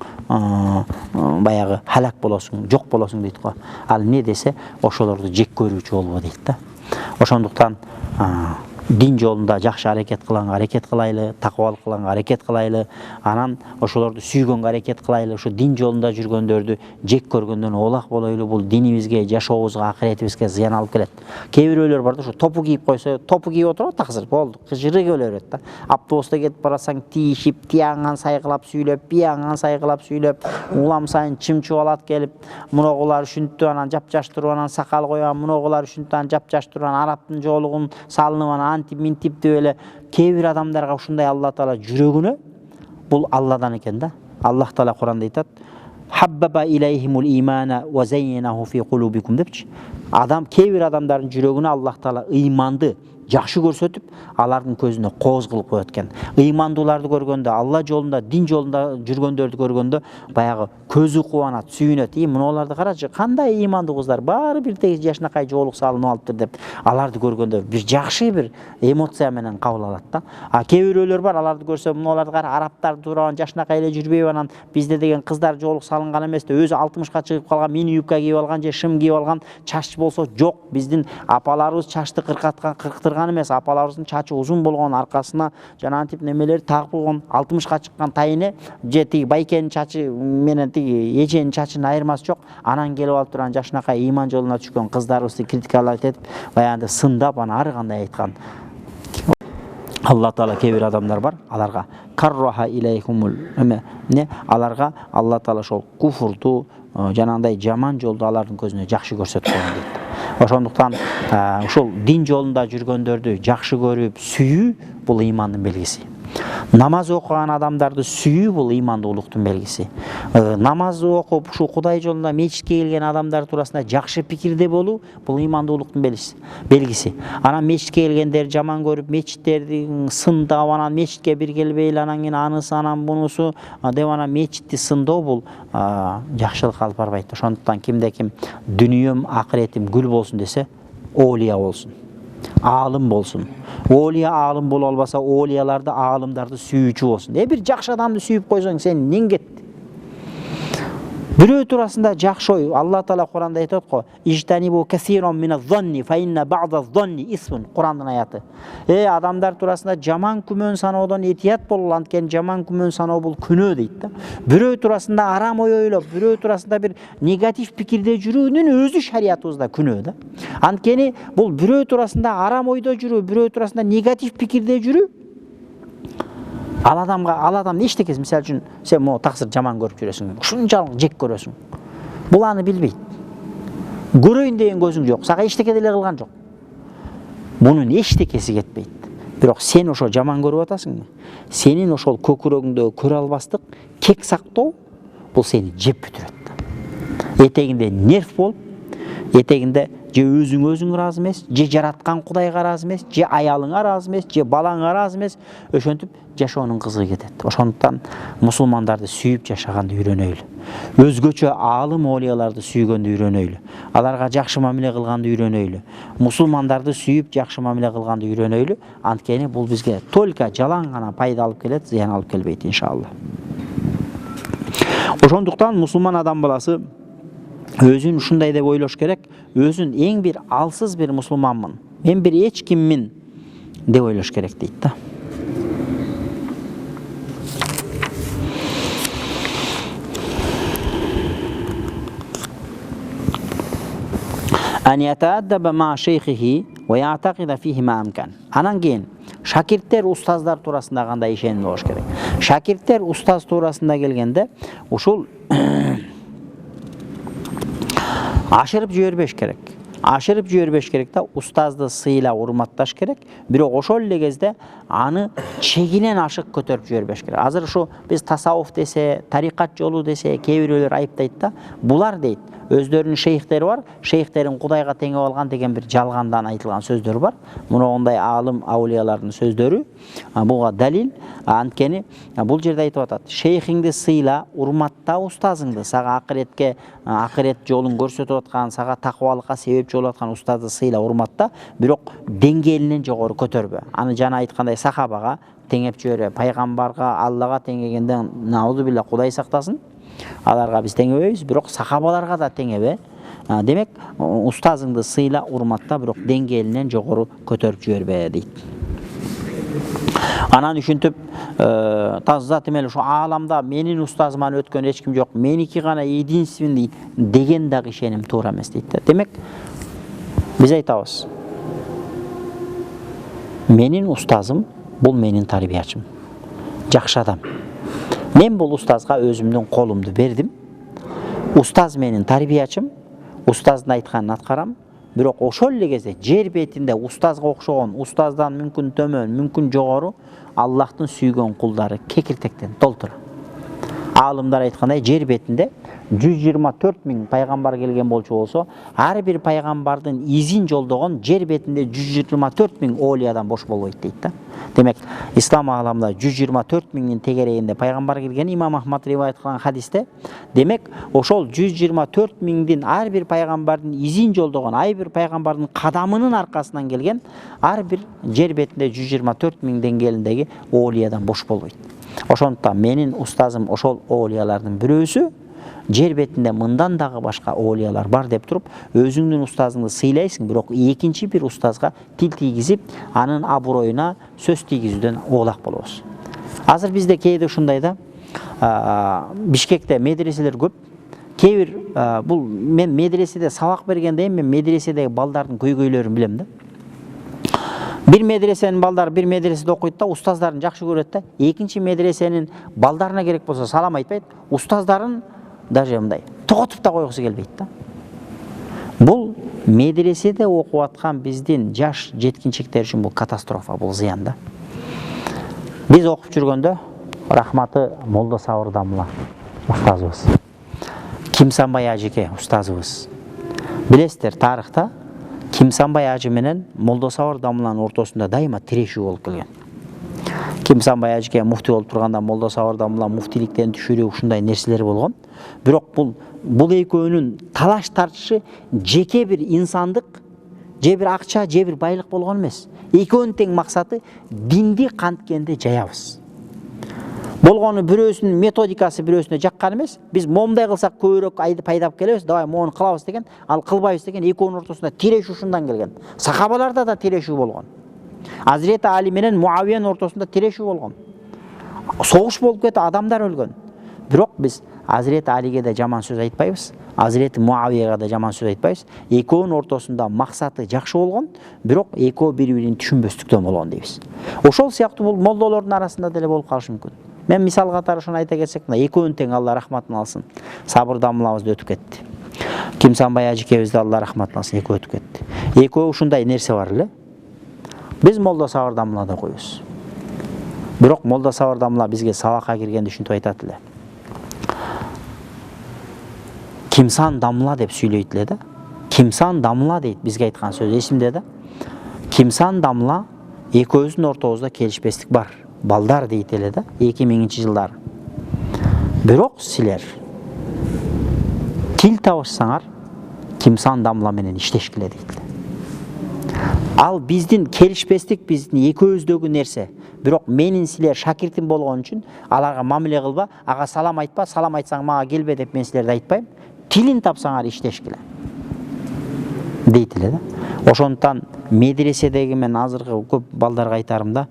баягы халак болосуң, жок болосуң дейт го. Ал не десе, ошолорду жек көрүүчү болбо дейт да. Ошондуктан дин жолунда жакшы аракет кылганга аракет кылайлы, такыбалык кылганга аракет кылайлы, анан ошолорду сүйгөнгө аракет кылайлы. Ошо дин жолунда жүргөндөрдү жек көргөндөн оолак болойлу. Бул динибизге, жашообузга, акыретибизге зыян алып келет. Кээ бирөөлөр бар да, ошо топу кийип койсо, топу кийип отурат, азыр болду, кыжыры келе берет да. Автобуста кетип барасаң, тийишип, тиягыңан сайкылап сүйлөп, биягыңан сайкылап сүйлөп, улам сайын чымчып алат келип, муногулар ушинтип анан жапжаш туруп, анан сакал койган, муногулар ушинтип анан жапжаш туруп, анан араптын жоолугун салынып, анан минтип деп эле кээ бир адамдарга ушундай Алла таала жүрөгүнө, бул Алладан экен да. Аллах таала Куранда айтат: "Хаббаба илейхимул имана ва зайянаху фи кулубикум" депчи. Адам, кээ бир адамдардын жүрөгүнө Аллах таала ыйманды жакшы көрсөтүп, алардын көзүнө кооз кылып коет экен. Ыймандууларды көргөндө, Алла жолунда, дин жолунда жүргөндөрдү көргөндө баягы көзү кубанат, сүйүнөт. Мыналарды карачы, кандай ыймандуу кыздар, баары бир тегиз жашынакай жоолук салынып алыптыр деп, аларды көргөндө бир жакшы бир эмоция менен кабыл алат да. Кээ бирөөлөр бар, аларды көрсө, мыналарды кара, арабтар туурабан жашынакай эле жүрбөйбү, анан бизде деген кыздар жоолук салынган эмес да, өзү 60ка чыгып калган, мини юбка кийип алган же шым кийип алган, чач болсо жок. Биздин апаларыбыз чачты кыркытырган эмес, апаларыбыздын чачы узун болгон, аркасына жана антип немелер тагып койгон, 60ка чыккан тайыне же тиги байкенин чачы менен тиги эженин чачынын айырмасы жок. Анан келип алып турган жашынакай ыйман жолуна түшкөн кыздарыбызды критикалап этип, баягы сындап, аны ары кандай айткан. Алла таала кээ бир адамдар бар, аларга карраха илейхумул аларга Алла таала ошол куфурду, жанагындай жаман жолду алардын көзүнө жакшы көрсөтүп койгон дейт. Ошондуктан ушул дин жолунда жүргөндөрдү жакшы көрүп сүйүү бул ыймандын белгиси. Намаз окуган адамдарды сүйүү бул ыймандуулуктун белгиси. Намаз окуп ушу Кудай жолунда мечитке келген адамдар туурасында жакшы пикирде болуу бул ыймандуулуктун белгиси. Анан мечитке келгендер жаман көрүп, мечиттерди сындап, анан мечитке бир келбейли, анан кийин анысы, анан бунусу деп анан мечитти сындоо бул жакшылыкка алып барбайт. Ошондуктан кимде ким дүнүйөм, акыретим гүл болсун десе, оолия болсун. Аалым болсун. Оолия аалым боло албаса, оолияларды, аалымдарды сүйүүчү болсун. Бир жакшы адамды сүйүп койсоң, сен нең кетти? Бирөө туурасында жакшы ой, Алла таала Куранда айтат го: "Ижтанибу касирон миназ-занни фа инна ба'даз-занни исмун". Курандын аяты. Адамдар туурасында жаман күмөн саноодон этият бол, анткени жаман күмөн саноо бул күнөө дейт да. Бирөө туурасында арам ой ойлоп, бирөө туурасында бир негатив пикирде жүрүүнүн өзү шариятыбызда күнөө да. Анткени бул бирөө туурасында арам ойдо жүрүү, бирөө туурасында негатив пикирде жүрүү Ал адамды эчтекеси, мисалы үчүн сен могу таксыр жаман көрүп жүрөсүң, ушунчалык жек көрөсүң. Бул аны билбейт. Көрөйүн деген көзүң жок, сага эчтеке деле кылган жок. Бунун эчтекеси кетпейт. Бирок сен ошо жаман көрүп атасыңбы? Сенин ошол көкүрөгүңдөгү көрө албастык, кек сактоо бул сени жеп бүтүрөт. Этегинде нерв болуп, этегинде же өзүң ыраазы эмес, же жараткан Кудайга ыраазы эмес, же аялыңа ыраазы эмес, же балаңа ыраазы эмес, ошентип жашоонун кызыгы кетет. Ошондуктан мусулмандарды сүйүп жашаганды үйрөнөйлү. Өзгөчө аалым олияларды сүйгөндү үйрөнөйлү. Аларга жакшы мамиле кылганды үйрөнөйлү. Мусулмандарды сүйүп жакшы мамиле кылганды үйрөнөйлү. Анткени бул бизге только жалаң гана пайда алып келет, зыян алып келбейт иншалла. Ошондуктан мусулман адам баласы өзүн ушундай деп ойлош керек, өзүн эң бир алсыз бир мусулманмын, мен бир эч киммин деп ойлош керек дейт да. Анан кийин шакирттер устаздар туурасында кандай ишеним болуш керек? Шакирттер устаз туурасында келгенде ушул ашырып жибербеш керек. Ашырып жибербеш керек да, устазды сыйла, урматташ керек. Бирок ошол эле кезде аны чегинен ашык көтөрүп жибербеш керек. Азыр ушу биз тасаввуф десе, тарикат жолу десе, кээ бирөөлөр айыптайт да. Булар дейт, өздөрүнүн шейхтери бар, шейхтерин Кудайга теңеп алган деген бир жалгандан айтылган сөздөр бар. Мындай аалым аулиялардын сөздөрү. Буга далил. Анткени бул жерде айтып атат: шейхиңди сыйла, урматта устазыңды. Сага акырет жолун көрсөтүп аткан, сага такыбалыкка себепчи болуп аткан устазды сыйла, урматта, бирок деңгээлинен жогору көтөрбө. Аны жана айткандай сахабага теңеп жибербе, пайгамбарга, Аллага теңегенде наузу билла, Кудай сактасын. Аларга биз теңебейбиз, бирок сахабаларга да теңебе. Демек, устазыңды сыйла, урматта, бирок деңгээлинен жогору көтөрүп жибербе дейт. Анан ушинтип заты мел ушу ааламда менин устазыман өткөн эч ким жок, меники гана единственный деген дагы ишеним туура эмес дейт. Демек, биз айтабыз, менин устазым бул менин тарбиячым, жакшы адам. Мен бул устазга өзүмдүн колумду бердим. Устаз менин тарбиячым, устаздын айтканын аткарам. Бирок ошол эле кезде жер бетинде устазга окшогон, устаздан мүмкүн төмөн, мүмкүн жогору Аллахтын сүйгөн кулдары кекиртектен толтура. Аалымдар айткандай, жер бетинде 124 000 пайгамбар келген болчу болсо, ар бир пайгамбардын изин жолдогон жер бетинде 124 000 олиядан бош болбойт дейт да. Демек, ислам ааламында 124 000-нин тегерегинде пайгамбар келген, имам Ахмад риваят кылган хадисте. Демек, ошол 124 000-дин ар бир пайгамбардын изин жолдогон, ар бир пайгамбардын кадамынын аркасынан келген ар бир жер бетинде 124 000 деңгээлиндеги олиядан бош болбойт. Ошондуктан менин устазым ошол олиялардын бирөөсү, жер бетинде мындан дагы башка олиялар бар деп туруп, өзүңдүн устазыңды сыйлайсың, бирок экинчи бир устазга тил тийгизип, анын аброюна сөз тийгизүүдөн оолак болобуз. Азыр бизде кээде ушундай да, Бишкекте медреселер көп. Кээ бир бул мен медреседе сабак бергендейм, мен медреседеги балдардын көйгөйлөрүн билем да. Bir medresenin balдары bir medresede окуйт да, устаздарын жакшы көрөт да. Экинчи медресенин балдарына керек болсо салам айтпайт, устаздарын даже мындай тоготуп да койгусу келбейт да. Бул медреседе окуп аткан биздин жаш жеткинчектер үчүн бул катастрофа, бул зыян да. Биз окуп жүргөндө рахматы Молдо Сабыр Дамла устазыбыз, Кимсанбай Ажеке устазыбыз. Билесиздер, тарыхта Кимсанбай Ажы менен Молдо Сабыр Дамланын ортосунда дайыма тирешүү болуп келген. Кимсанбай Ажеке муфти болуп турганда Молдо Сабыр Дамла муфтиликтен түшүрүү, ушундай нерселер болгон. Бирок бул экөөнүн талаш тартышы жеке бир инсандык, же бир акча, же бир байлык болгон эмес. Экөөнүн тең максаты динди канткенде жаябыз. Болгону бирөөсүнүн методикасы бирөөсүнө жаккан эмес. Биз момундай кылсак көбүрөөк пайдап келебиз, давай мону кылабыз деген, ал кылбайбыз деген экөөнүн ортосунда тирешүү ушундан келген. Сахабаларда да тирешүү болгон. Азирети Али менен Муавиянын ортосунда тирешүү болгон. Согуш болуп кетип адамдар өлгөн. Бирок биз Азирети Алиге да жаман сөз айтпайбыз, Азирети Муавияга да жаман сөз айтпайбыз. Экөөнүн ортосунда максаты жакшы болгон, бирок экөө бири-бирин түшүнбөстүктөн болгон дейбиз. Ошол сыяктуу бул молдолордун арасында деле болуп калышы мүмкүн. Мен мисал катары ошону айта кетсек, мына экөөнү тең Алла рахматын алсын. Сабыр дамлабызды өтүп кетти. Кимсанбай ажикебизди Алла рахматын алсын, экөө өтүп кетти. Экөө ушундай нерсе бар эле. Биз Молда Сабыр Дамлада коебуз. Бирок Молда Сабыр Дамла бизге сабакка киргенде ушинтип айтат эле. Кимсан Дамла деп сүйлөйт эле да. Кимсан Дамла дейт, бизге айткан сөз эсимде да. Кимсан Дамла экөөбүздүн ортобузда келишпестик бар. Балдар дейт эле да, 2000-жылдары. Бирок силер тил табышсаңар, Кимсан Дамла менен иштешкиле дейт. Ал биздин келишпестик биздин экөөбүздөгү нерсе. Бирок менин силер шакиртим болгон үчүн аларга мамиле кылба, ага салам айтпа, салам айтсаң мага келбе деп мен силерди айтпайм. Тилин тапсаңар иштешкиле дейт эле да. Ошондуктан медреседеги мен азыркы көп балдарга айтарым да,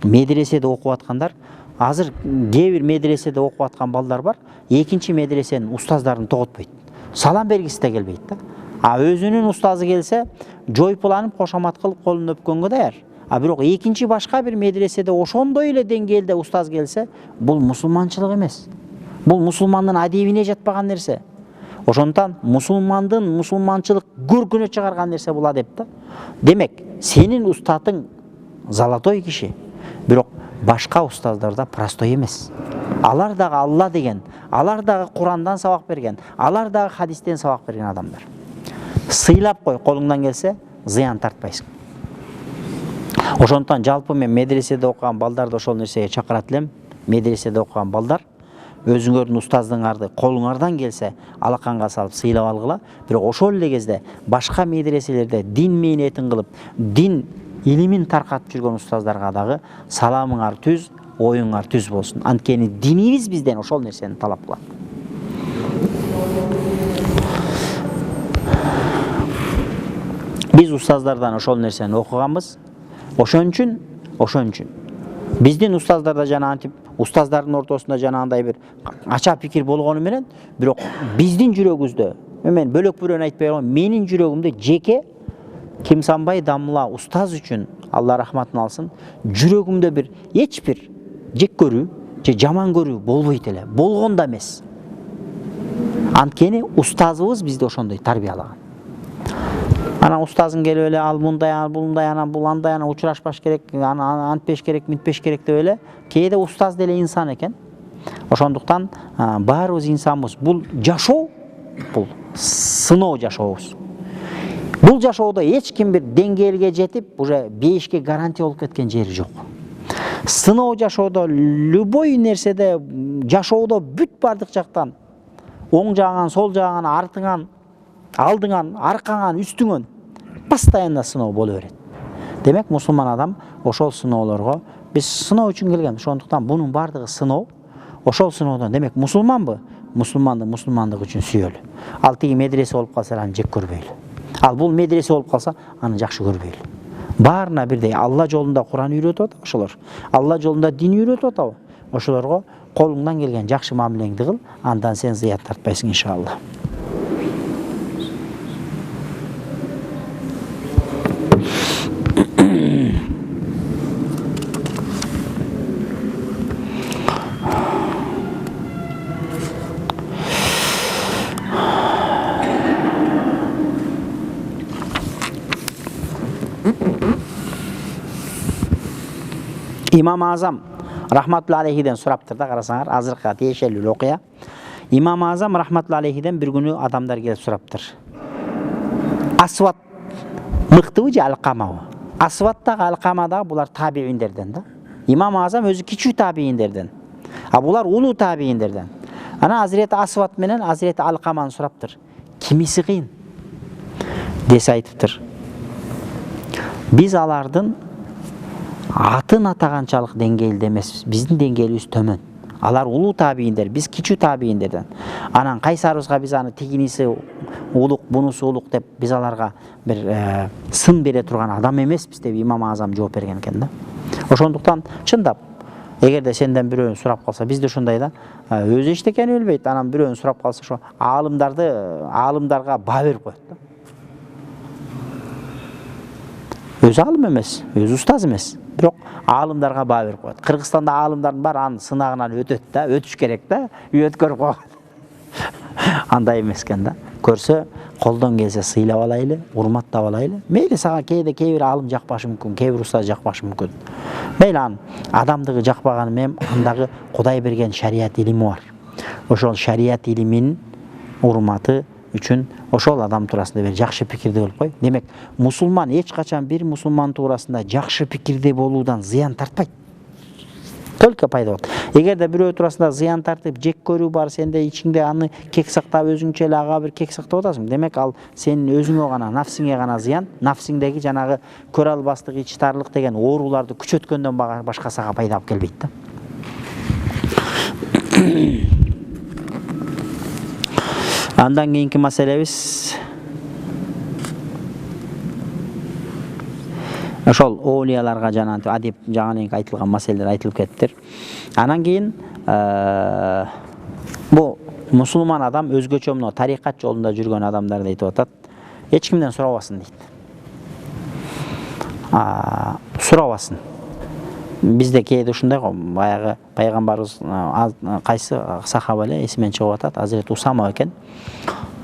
медреседе окуп аткандар, азыр кээ бир медреседе окуп аткан балдар бар, экинчи медресенин устаздарын тоготпойт. Салам бергиси да келбейт да. А өзүнүн устазы келсе, жойпуланып кошомат кылып колун өпкөнгө даяр. А бирок экинчи башка бир медреседе ошондой эле деңгээлде устаз келсе, бул мусулманчылык эмес. Бул мусулмандын адебине жатпаган нерсе. Ошондуктан мусулманчылык көркүнө чыгарган нерсе бул адеп да. Демек, сенин устатың золотой киши, бирок башка устаздар да простой эмес. Алар дагы Алла деген, алар дагы Курандан сабак берген, алар дагы хадистен сабак берген адамдар. Сыйлап кой, колуңдан келсе, зыян тартпайсың. Ошондуктан жалпы мен медреседе окуган балдарды ошол нерсеге чакырат элем. Медреседе окуган балдар өзүңөрдүн устаздыңарды колуңардан келсе алаканга салып сыйлап алгыла. Бирок ошол эле кезде башка медреселерде дин мээнетин кылып, дин илимин таркатып жүргөн устаздарга дагы саламыңар түз, оюңар түз болсун. Анткени динибиз бизден ошол нерсени талап кылат. Биз устаздардан ошол нерсени окуганбыз. Ошон үчүн биздин устаздарда жана антип устаздардын ортосунда жанагындай бир ача пикир болгону менен, бирок биздин жүрөгүбүздө, мен бөлөк бирөөнү айтпай коюйм, менин жүрөгүмдө жеке Кимсанбай Дамла устаз үчүн Алла рахматын алсын, жүрөгүмдө бир эч бир жек көрүү же жаман көрүү болбойт эле, болгон да эмес. Анткени устазыбыз бизди ошондой тарбиялаган. Ана устазың келип эле ал мындай, булундай, ана бул андай, ана учурашпаш керек, ана антпеш керек, мынтпеш керек деп эле. Кээде устаз деле инсан экен. Ошондуктан баарыбыз инсанбыз. Бул жашоо, бул сыноо жашообуз. Бул жашоодо эч ким бир деңгээлге жетип, уже бейишке гарантия болуп кеткен жери жок. Сыноо жашоодо, любой нерседе, жашоодо бүт бардык жактан, оң жагыңан, сол жагыңан, артыңан, алдыңан, аркаңан, үстүңөн постоянно сыноо боло берет. Демек, мусулман адам ошол сыноолорго биз сыноо үчүн келген. Ошондуктан бунун бардыгы сыноо. Ошол сыноодон демек мусулманбы? Мусулмандык үчүн сүйөлү. Ал тиги медресе болуп калса аны жек көрбөйлү. Ал бул медресе болуп калса аны жакшы көрбөйлү. Баарына бирдей Алла жолунда Куран үйрөтүп атат ошолор. Алла жолунда дин үйрөтүп атабы? Ошолорго колуңдан келген жакшы мамилеңди кыл, андан сен зыян тартпайсың иншалла. İmam Azam rahmatullahi aleyhiden suraптыр да, карасаңар, азыркы тиешелүү окуя. Имам Азам rahmatullahi aleyhiden bir günü адамдар келип сураптыр. Асват мыктыбы же Алкамабы? Асваттагы Алкамадагы булар табииндерден да. Имам Азам өзү кичүү табииндерден. А булар улуу табииндерден. Ана Азирети Асват менен Азирети Алкаманы сураптыр. Кимиси кыйын? Десе айтыптыр. Биз алардын атын атаганчалык деңгээлде эмес, биздин деңгээлибиз төмөн. Алар улуу табииндер, биз кичүү табииндерден. Анан кайсарыбызга биз аны тигиниси улук, бунусу улук деп биз аларга бир сын бере турган адам эмеспиз деп Имам Азам жооп берген экен да. Ошондуктан чындап Эгерде сенден бирөөнү сурап калса, бизде ушундай да, өзү эчтекени билбейт, анан бирөөнү сурап калса, ошо аалымдарга баа берип коет да. Өзү аалым эмес, өзү устаз эмес, бирок аалымдарга баа берип коет. Кыргызстанда аалымдардын баары анын сынагынан өтөт да, өтүш керек да, үй өткөрүп койгон. Андай эмес экен да. Көрсө, колдон келсе сыйлап алайлы, урматтап алайлы. Мейли сага кээ бир аалым жакпашы мүмкүн, кээ бир устаз жакпашы мүмкүн. Мейли анын адамдыгы жакпаганы менен андагы Кудай берген шарият илими бар. Ошол шарият илиминин урматы үчүн ошол адам туурасында бир жакшы пикирде болуп кой. Демек, мусулман эч качан бир мусулман туурасында жакшы пикирде болуудан зыян тартпайт. Только пайда болот. Эгерде бирөө туурасында зыян тартып, жек көрүү бар, сенде ичиңде аны кек сактап, өзүңчө эле ага бир кек сактап атасың. Демек, ал сенин өзүңө гана, нафсиңе гана зыян, нафсиңдеги жанагы көрө албастык, ич тарлык деген ооруларды күчөткөндөн башка сага пайда алып келбейт да. Андан кийинки маселебиз ошол оолияларга жана адип жаңа эле айтылган маселелер айтылып кеттир. Анан кийин бул мусулман адам өзгөчө мына тарикат жолунда жүргөн адамдарды айтып атат. Эч кимден сурабасын дейт. Сурабасын. Бизде кээде ушундай го, баягы пайгамбарыбыз кайсы сахаба эле эсимен чыгып атат, Азирет Усама экен.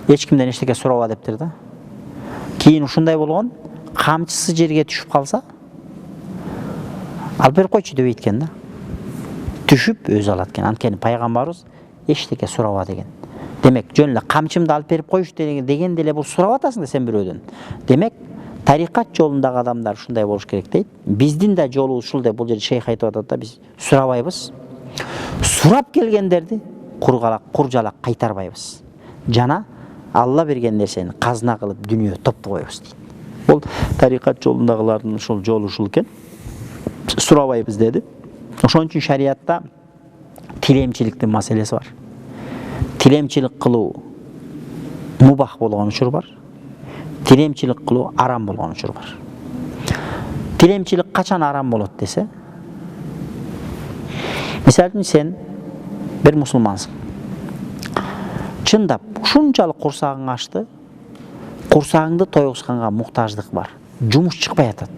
Эч кимден эчтеке сураба дептир да. Кийин ушундай болгон, камчысы жерге түшүп калса, алып берип койчу деп айткан да. Түшүп өзү алат экен. Анткени пайгамбарыбыз эчтеке сураба деген. Демек, жөн эле камчымды алып берип коюш дегенде эле бул сурап атасың да сен бирөөдөн. Демек, тарикат жолундагы адамдар ушундай болуш керек дейт. Биздин да жолубуз ушул деп бул жерде шейх айтып атат да, биз сурабайбыз. Сурап келгендерди куржалак кайтарбайбыз. Жана Алла берген нерсени казына кылып дүнүйө топтойбуз дейт. Бул тарикат жолундагылардын ушул жолу ушул экен. Сурабайбыз деди. Ошон үчүн шариятта тилемчиликтин маселеси бар. Тилемчилик кылуу мубах болгон учур бар. Тилемчилик кылуу арам болгон учур бар. Тилемчилик качан арам болот десе, мисалы үчүн сен бир мусулмансың. Чындап ушунчалык курсагың ачты, курсагыңды тойгузганга муктаждык бар. Жумуш чыкпай атат.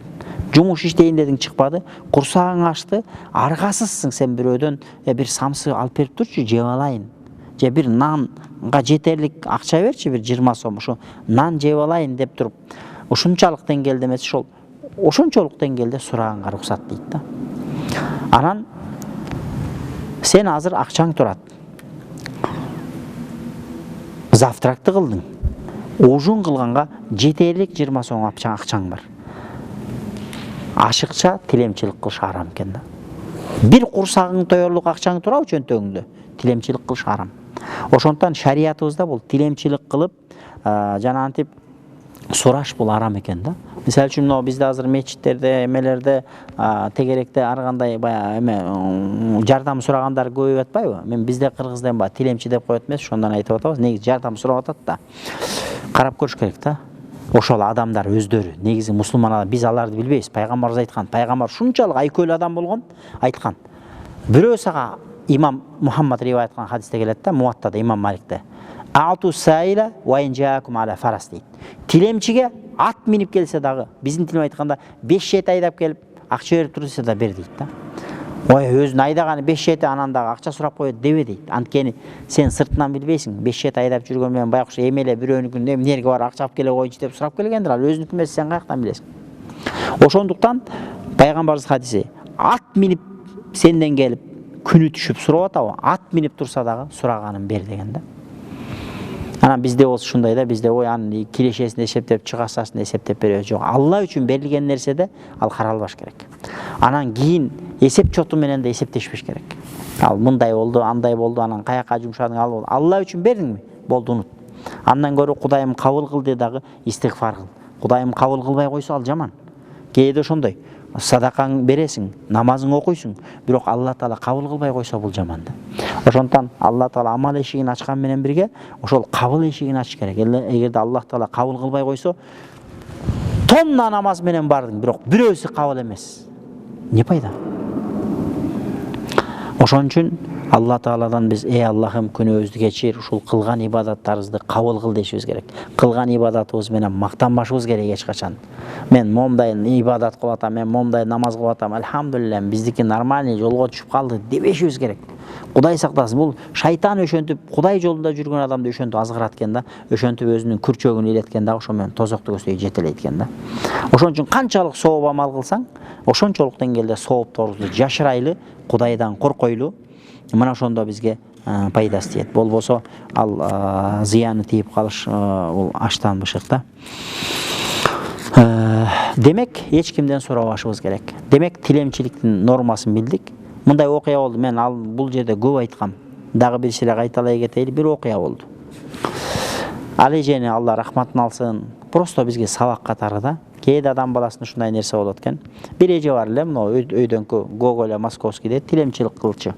Жумуш иштейин дедиң чыкпады, курсагың ачты, аргасызсың сен бирөөдөн бир самсы алып берип турчу, жеп алайын. Же бир нанга жетерлик акча берчи, бир 20 сом, ошо нан жеп алайын деп туруп, ушунчалык деңгээлде эмес, ошончолук деңгээлде сураганга уруксат дейт да. Анан сен азыр акчаң турат. Завтракты кылдың. Ужин кылганга жетерлик 20 сом акчаң бар. Ашыкча тилемчилик кылыш арам экен да. Бир курсагың тоёрлук акчаң турабы чөнтөгүңдө? Тилемчилик кылыш арам. Ошондон шариятыбызда бул тилемчилик кылып, жана антип сураш бул арам экен да. Мисалы үчүн мына бизде азыр мечиттерде, эмелерде, тегеректе ар кандай баягы эме жардам сурагандар көбөйүп атпайбы? Мен бизде кыргызден баягы тилемчи деп коет эмес, ошондон айтып атабыз. Негизи жардам сурап атат да. Карап көрүш керек да. Ошол адамдар өздөрү, негизи мусулман адам, биз аларды билбейбиз. Пайгамбарыбыз айткан, пайгамбар шунчалык айкөлүү адам болгон, айткан. Бирөө сага имам Мухаммад ривайет кылган хадисте келет да, Муаттада имам Маликте. А'ту саила ва ин жаакум аля фарас дейт. Тилемчиге ат минип келсе дагы, биздин тилмен айтканда 5 жет айдап келип акча берип турса да бер дейт да. Ой, өзүн айдаганы 5 жети, анан дагы акча сурап коет дебе дейт. Анткени сен сыртынан билбейсиң, 5 жет айдап жүргөн менен байкуш эмеле бирөөнүкүн эмнеге бар акча алып келе коюнчу деп сурап келгендир. Ал өзүнүкү эмес, сен каяктан билесиң? Ошондуктан пайгамбарыбыз хадиси, ат минип сенден келип күнү түшүп сурап атабы, ат минип турса дагы сураганын бер деген да. Анан бизде болсо ушундай да, бизде ой анын кирешесин эсептеп, чыгасасын эсептеп беребиз. Жок, Алла үчүн берилген нерседе ал каралбаш керек. Анан кийин эсеп чоту менен да эсептешпеш керек. Ал мындай болду, андай болду, анан каяка жумшадың, ал болду. Алла үчүн бердиңби? Болду, унут. Андан көрө Кудайым кабыл кылды дагы истигфар кыл. Кудайым кабыл кылбай койсо ал жаман. Кээде ошондой. Садакаң бересиң, намазың окуйсуң, бирок Алла Таала кабыл кылбай койсо бул жаман да. Ошондон Алла Таала амал эшигин ачкан менен бирге ошол кабыл эшигин ачыш керек. Эгерде Алла Таала кабыл кылбай койсо, тонна намаз менен бардың, бирок бирөөсү кабыл эмес. Не пайда? Ошон үчүн Алла Тааладан биз ey Аллахым күнөөбүздү кечир, ушул кылган ибадаттарыбызды кабыл кыл дешибиз керек. Кылган ибадатыбыз менен мактанбашыбыз керек эч качан. Мен момундай ибадат кылып атам, мен момундай намаз кылып атам, альхамдулилля, биздики нормальный жолго түшүп калды дебешибиз керек. Кудай сактасын, бул шайтан ошентип Кудай жолунда жүргөн адамды ошентип азгырат экен да, ошентип өзүнүн күрчөгүн илеткен да, ошо менен тозокту көздөй жетелейт экен да. Ошон үчүн канчалык сооп амал кылсаң, ошончолук деңгээлде соопторубузду жашырайлы, Кудайдан коркойлу. Мына ошондо бизге пайдасы тиет. Болбосо ал зыяны тийип калыш бул аштан бышык да. Демек, эч кимден сурабашыбыз керек. Демек, тилемчиликтин нормасын билдик. Мындай окуя болду. Мен бул жерде көп айткам. Дагы бир силе кайталай кетейли. Бир окуя болду. Ал эжени Алла рахматын алсын, просто бизге сабак катары да. Кээде адам баласында ушундай нерсе болот экен. Бир эже бар эле, мына өйдөнкү Гоголя Московскийде тилемчилик кылчу.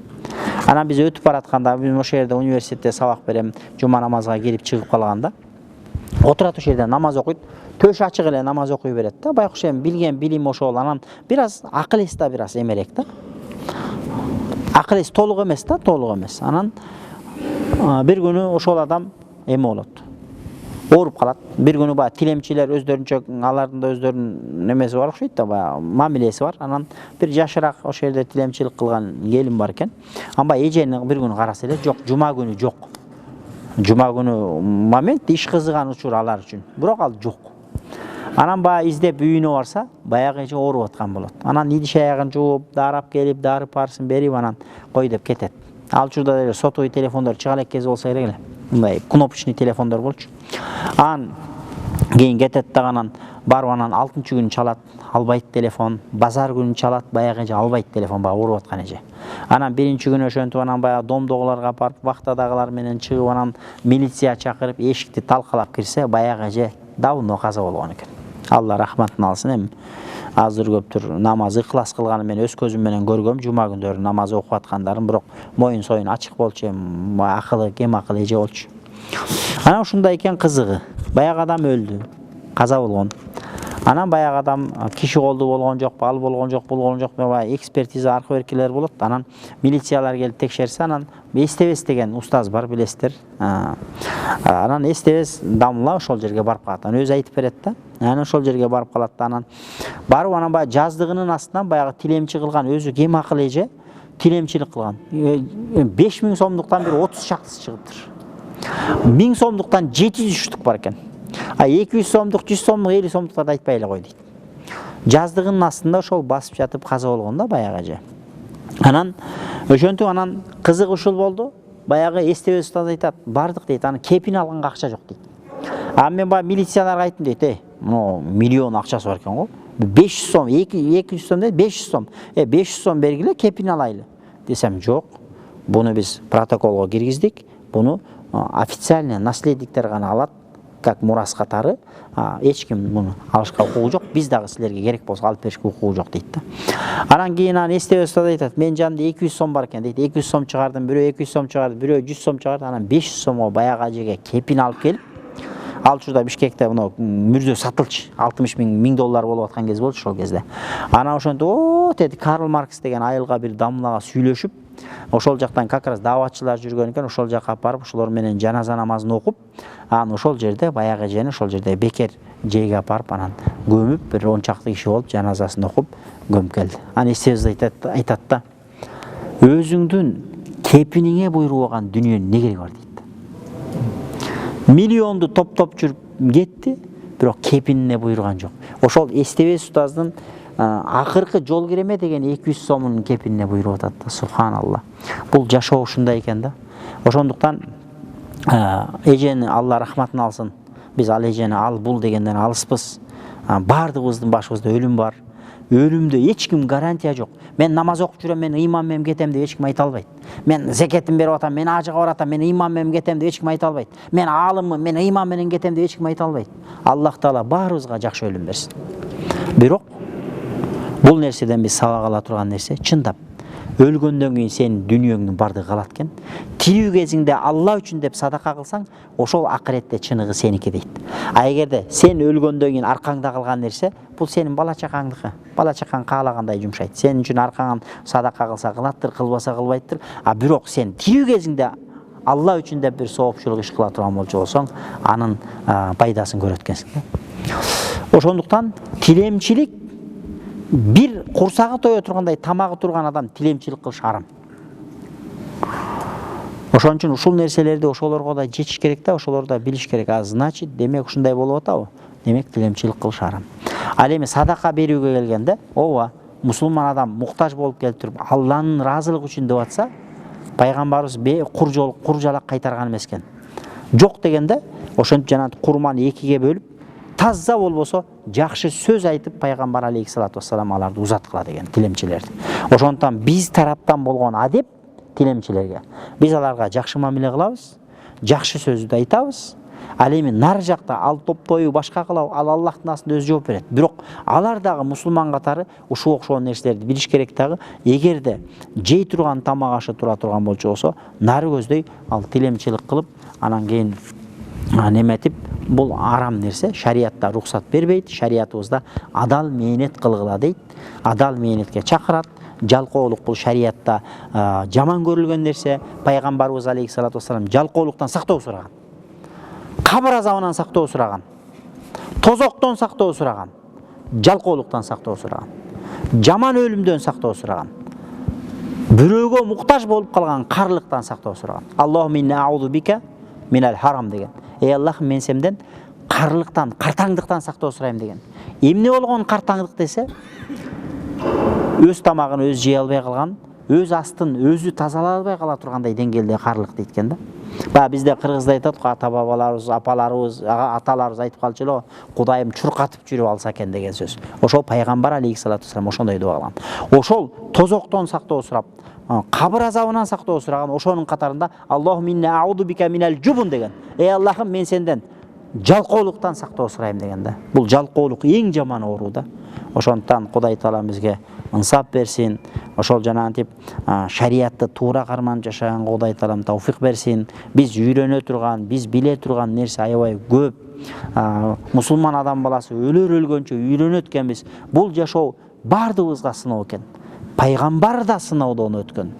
Анан биз өтүп баратканда, мен ошол жерде университетте сабак берем, жума намазга кирип чыгып калганда, отурат ошол жерде намаз окуйт, төш ачык эле намаз окуй берет да. Байкуш эми билген билим ошол, анан бир аз акыл эс да бир аз эмерек да. Акыл эс толук эмес да, толук эмес. Анан бир күнү ошол адам эме болот. Ооруп калат. Бир күнү баягы тилемчилер өздөрүнчө, алардын да өздөрүнүн немеси бар окшойт да, баягы мамилеси бар. Анан бир жашыраак ошол жерде тилемчилик кылган келин бар экен. Анан эжени бир күнү караса эле, жок, жума күнү жок. Жума күнү момент иш кызыган учур алар үчүн. Бирок ал жок. Анан баягы издеп үйүнө барса, баягы эже ооруп аткан болот. Анан идиш аягын жууп, дарап келип, дары парсын берип, анан кой деп кетет. Ал учурда деле сотовый телефондор чыга элек кез болсо керек эле. Мындай кнопочный телефондор болчу. Анан кийин кетет дагы, анан барып анан 6-чы күнү чалат, албайт телефон. Базар күнү чалат, баягы эже албайт телефон, баягы ооруп аткан эже. Анан 1-чи күнү ошентип анан баягы домдогуларга барып, вахтадагылар менен чыгып, анан милиция чакырып, эшикти талкалап кирсе, баягы эже давно каза болгон экен. Алла рахматын алсын. Эми аздыр көптүр намаз ыклас кылганы мен өз көзүм менен көргөм, жума күндөрү намаз окуп аткандарын, бирок моюн союн ачык болчу, эми акылы кем акыл эже болчу. Анан ушундай экен кызыгы. Баягы адам өлдү, каза болгон. Анан баягы адам киши колду болгон жокпу, ал болгон жок, бул болгон жок, баягы экспертиза аркы беркелер болот. Анан милициялар келип текшерсе, анан Эстебес деген устаз бар, билесиздер. Анан Эстебес дамла ошол жерге барып калат. Анан өзү айтып берет да. Анан ошол жерге барып калат да, анан барып анан баягы жаздыгынын астынан баягы тилемчи кылган өзү кем акыл эже тилемчилик кылган. 5000 сомдуктан бир 30 шактысы чыгыптыр. 1000 сомдуктан 700 штук бар экен. 200 сомдук, 100 сомдук, 50 сомдуктарды айтпай эле кой дейт. Жаздыгынын астында ошол басып жатып каза болгон да баягы эже. Анан ошентип анан кызык ушул болду. Баягы Эстебес устаз айтат, бардык дейт, анан кепин алганга акча жок дейт. Мен баягы милицияларга айттым дейт, мына миллион акчасы бар экен го. 500 сом, 200 сом дейт, 500 сом. 500 сом бергиле, кепин алайлы. Десем, жок. Буну биз протоколго киргиздик. Буну официально наследниктер гана алат, как мурас катары. Эч ким муну алышка укугу жок. Биз дагы силерге керек болсо алып беришке укугу жок дейт да. Анан кийин Эстебес устаз айтат, мен жанымда 200 сом бар экен дейт. 200 сом чыгардым, бирөө 200 сом чыгарды, бирөө 100 сом чыгарды. Анан 500 сомго баягы эжеге кепин алып келип, ал учурда Бишкекте мына мүрдө сатылчу 60 миң доллар болуп аткан кез болчу ошол кезде. Анан ошентип, деди, Карл Маркс деген айылга бир дамлага сүйлөшүп, ошол жактан как раз даватчылар жүргөн экен, ошол жакка барып, ошолор менен жаназа намазын окуп, анан ошол жерде баягы эжени ошол жерде бекер жейге барып, анан көмүп, бир 10 чакты киши болуп жаназасын окуп көмүп келди. Анан Эстебес айтат да, өзүңдүн кепиниңе буйрубаган дүнүйөнүн не кереги бар дейт. Миллионду топтоп жүрүп кетти, бирок кепинине буйруган жок. Ошол Эстебес устаздын акыркы жол киреме деген 200 сомунун кепинине буйруп атат да. Субханалла. Бул жашоо ушундай экен да. Ошондуктан эжени Алла рахматын алсын. Биз ал эжени ал бул дегенден алыспыз. Бардыгыбыздын башыбызда өлүм бар. Өлүмдө эч ким гарантия жок. Мен намаз окуп жүрөм, мен ыйман менен кетем деп эч ким айта албайт. Мен зекетин берип атам, мен ажыга баратам, мен ыйман менен кетем деп эч ким айта албайт. Мен аалыммын, мен ыйман менен кетем деп эч ким айта албайт. Аллах Таала баарыбызга жакшы өлүм берсин. Бирок бул нерседен биз сабак ала турган нерсе чындап өлгөндөн кийин сенин дүнүйөңдүн бардыгы калат экен. Тирүү кезиңде Алла үчүн деп садака кылсаң, ошол акыретте чыныгы сеники дейт. А эгерде сен өлгөндөн кийин аркаңда калган нерсе, бул сенин бала чакаңдыкы. Бала чакаң каалагандай жумшайт. Сенин үчүн аркаңан садака кылса кылаттыр, кылбаса кылбайттыр. А бирок сен тирүү кезиңде Алла үчүн деп бир соопчулук иш кыла турган болчу болсоң, анын пайдасын көрөт экенсиң. Ошондуктан тилемчилик бир курсагы тое тургандай тамагы турган адам тилемчилик кылыш арам. Ошон үчүн ушул нерселерди ошолорго да жетиш керек да, ошолор да билиш керек. Значит, демек ушундай болуп атабы? Демек тилемчилик кылыш арам. Ал эми садака берүүгө келгенде, ооба, мусулман адам муктаж болуп келип, Алланын ыраазылыгы үчүн деп атса, пайгамбарыбыз кур жалак кайтарган эмес экен. Жок дегенде, ошентип жанагы курманы экиге бөлүп, таза болбосо жакшы сөз айтып пайгамбар алейхиссалату вассалам аларды узаткыла деген тилемчилерди. Ошондуктан биз тараптан болгон адеп тилемчилерге. Биз аларга жакшы мамиле кылабыз, жакшы сөздү айтабыз. Ал эми нар жакта ал топтою башка кылабы, ал Аллахтын астында өз жооп берет. Бирок алар дагы мусулман катары ушул окшогон нерселерди билиш керек дагы. Эгерде жей турган тамак ашы тура турган болчу болсо, нары көздөй ал тилемчилик кылып, анан кийин неметип, бул арам нерсе, шариатта рухсат бербейт. Шариатыбызда адал мээнет кылгыла дейт. Адал мээнетке чакырат. Жалкоолук бул шариатта жаман көрүлгөн нерсе. Пайгамбарыбыз алейхиссалату вассалам жалкоолуктан сактоо сураган. Кабыр азабынан сактоо сураган. Тозоктон сактоо сураган. Жалкоолуктан сактоо сураган. Жаман өлүмдөн сактоо сураган. Бирөөгө муктаж болуп калган карлыктан сактоо сураган. Аллахумма инна аузу бика минал харам деген. Ey Аллахым, мен сенден карлыктан, картаңдыктан сактоо сурайм деген. Эмне болгон картаңдык десе, өз тамагын өз жей албай калган, өз астын өзү тазалай албай кала тургандай деңгээлде карлык дейт экен да. Баягы бизде кыргызда айтат го, ата бабаларыбыз, апаларыбыз, аталарыбыз айтып калчу эле, Кудайым чуркатып жүрүп алса экен деген сөз. Ошол пайгамбар алейхиссалату вассалам ошондой дуа кылган. Ошол тозоктон сактоо сурап, кабыр азабынан сактоо сураган, ошонун катарында Аллахумма инна аузу бика минал жубун деген. Ey Аллахым, мен сенден жалкоолуктан сактоо сурайм деген да. Бул жалкоолук эң жаман оору да. Ошондуктан Кудай Таала бизге ынсап берсин. Ошол жанагынтип шариатты туура карманып жашаганга Кудай Таалам тауфик берсин. Биз үйрөнө турган, биз биле турган нерсе аябай көп. Мусулман адам баласы өлгөнчө үйрөнөт экенбиз. Бул жашоо бардыгыбызга сыноо экен. Пайгамбар да сыноодон өткөн.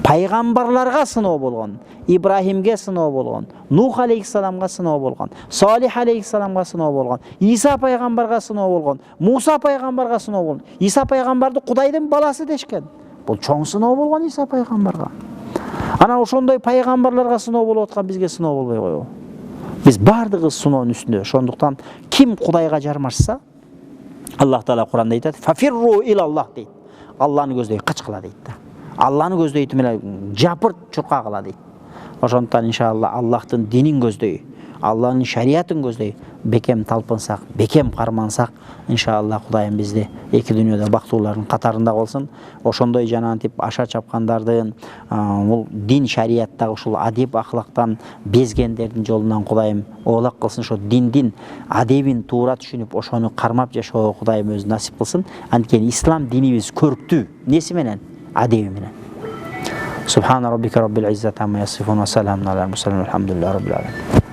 Пайгамбарларга сыноо болгон. Ибрахимге сыноо болгон. Нух алейхиссаламга сыноо болгон. Салих алейхиссаламга сыноо болгон. Иса пайгамбарга сыноо болгон. Муса пайгамбарга сыноо болгон. Иса пайгамбарды Кудайдын баласы дешкен. Бул чоң сыноо болгон Иса пайгамбарга. Анан ошондой пайгамбарларга сыноо болуп аткан бизге сыноо болбой койбу? Биз бардыгыбыз сыноонун үстүндө. Ошондуктан ким Кудайга жармашса, Аллах Таала Куранда айтат: "Фафирру илаллах" дейт. Алланы көздөй качкыла дейт да. Алланы көздөй тимеле жапырт чуркагыла дейт. Ошондуктан иншалла Аллахтын динин көздөй, Алланын шариатын көздөй бекем талпынсак, бекем кармансак, иншалла Кудайым бизди эки дүйнөдө бактуулардын катарында болсун. Ошондой жанагынтип аша чапкандардын, бул дин шариаттагы ушул адеп ахлактан безгендердин жолунан Кудайым оолак кылсын. Ошо диндин адебин туура түшүнүп, ошону кармап жашоого Кудайым өзү насип кылсын. Анткени ислам динибиз көрктүү неси менен, адеби менен. Субхана раббика раббил иззати амма ясифун ва саламун алал мурсалин валхамдулиллахи раббил аламин.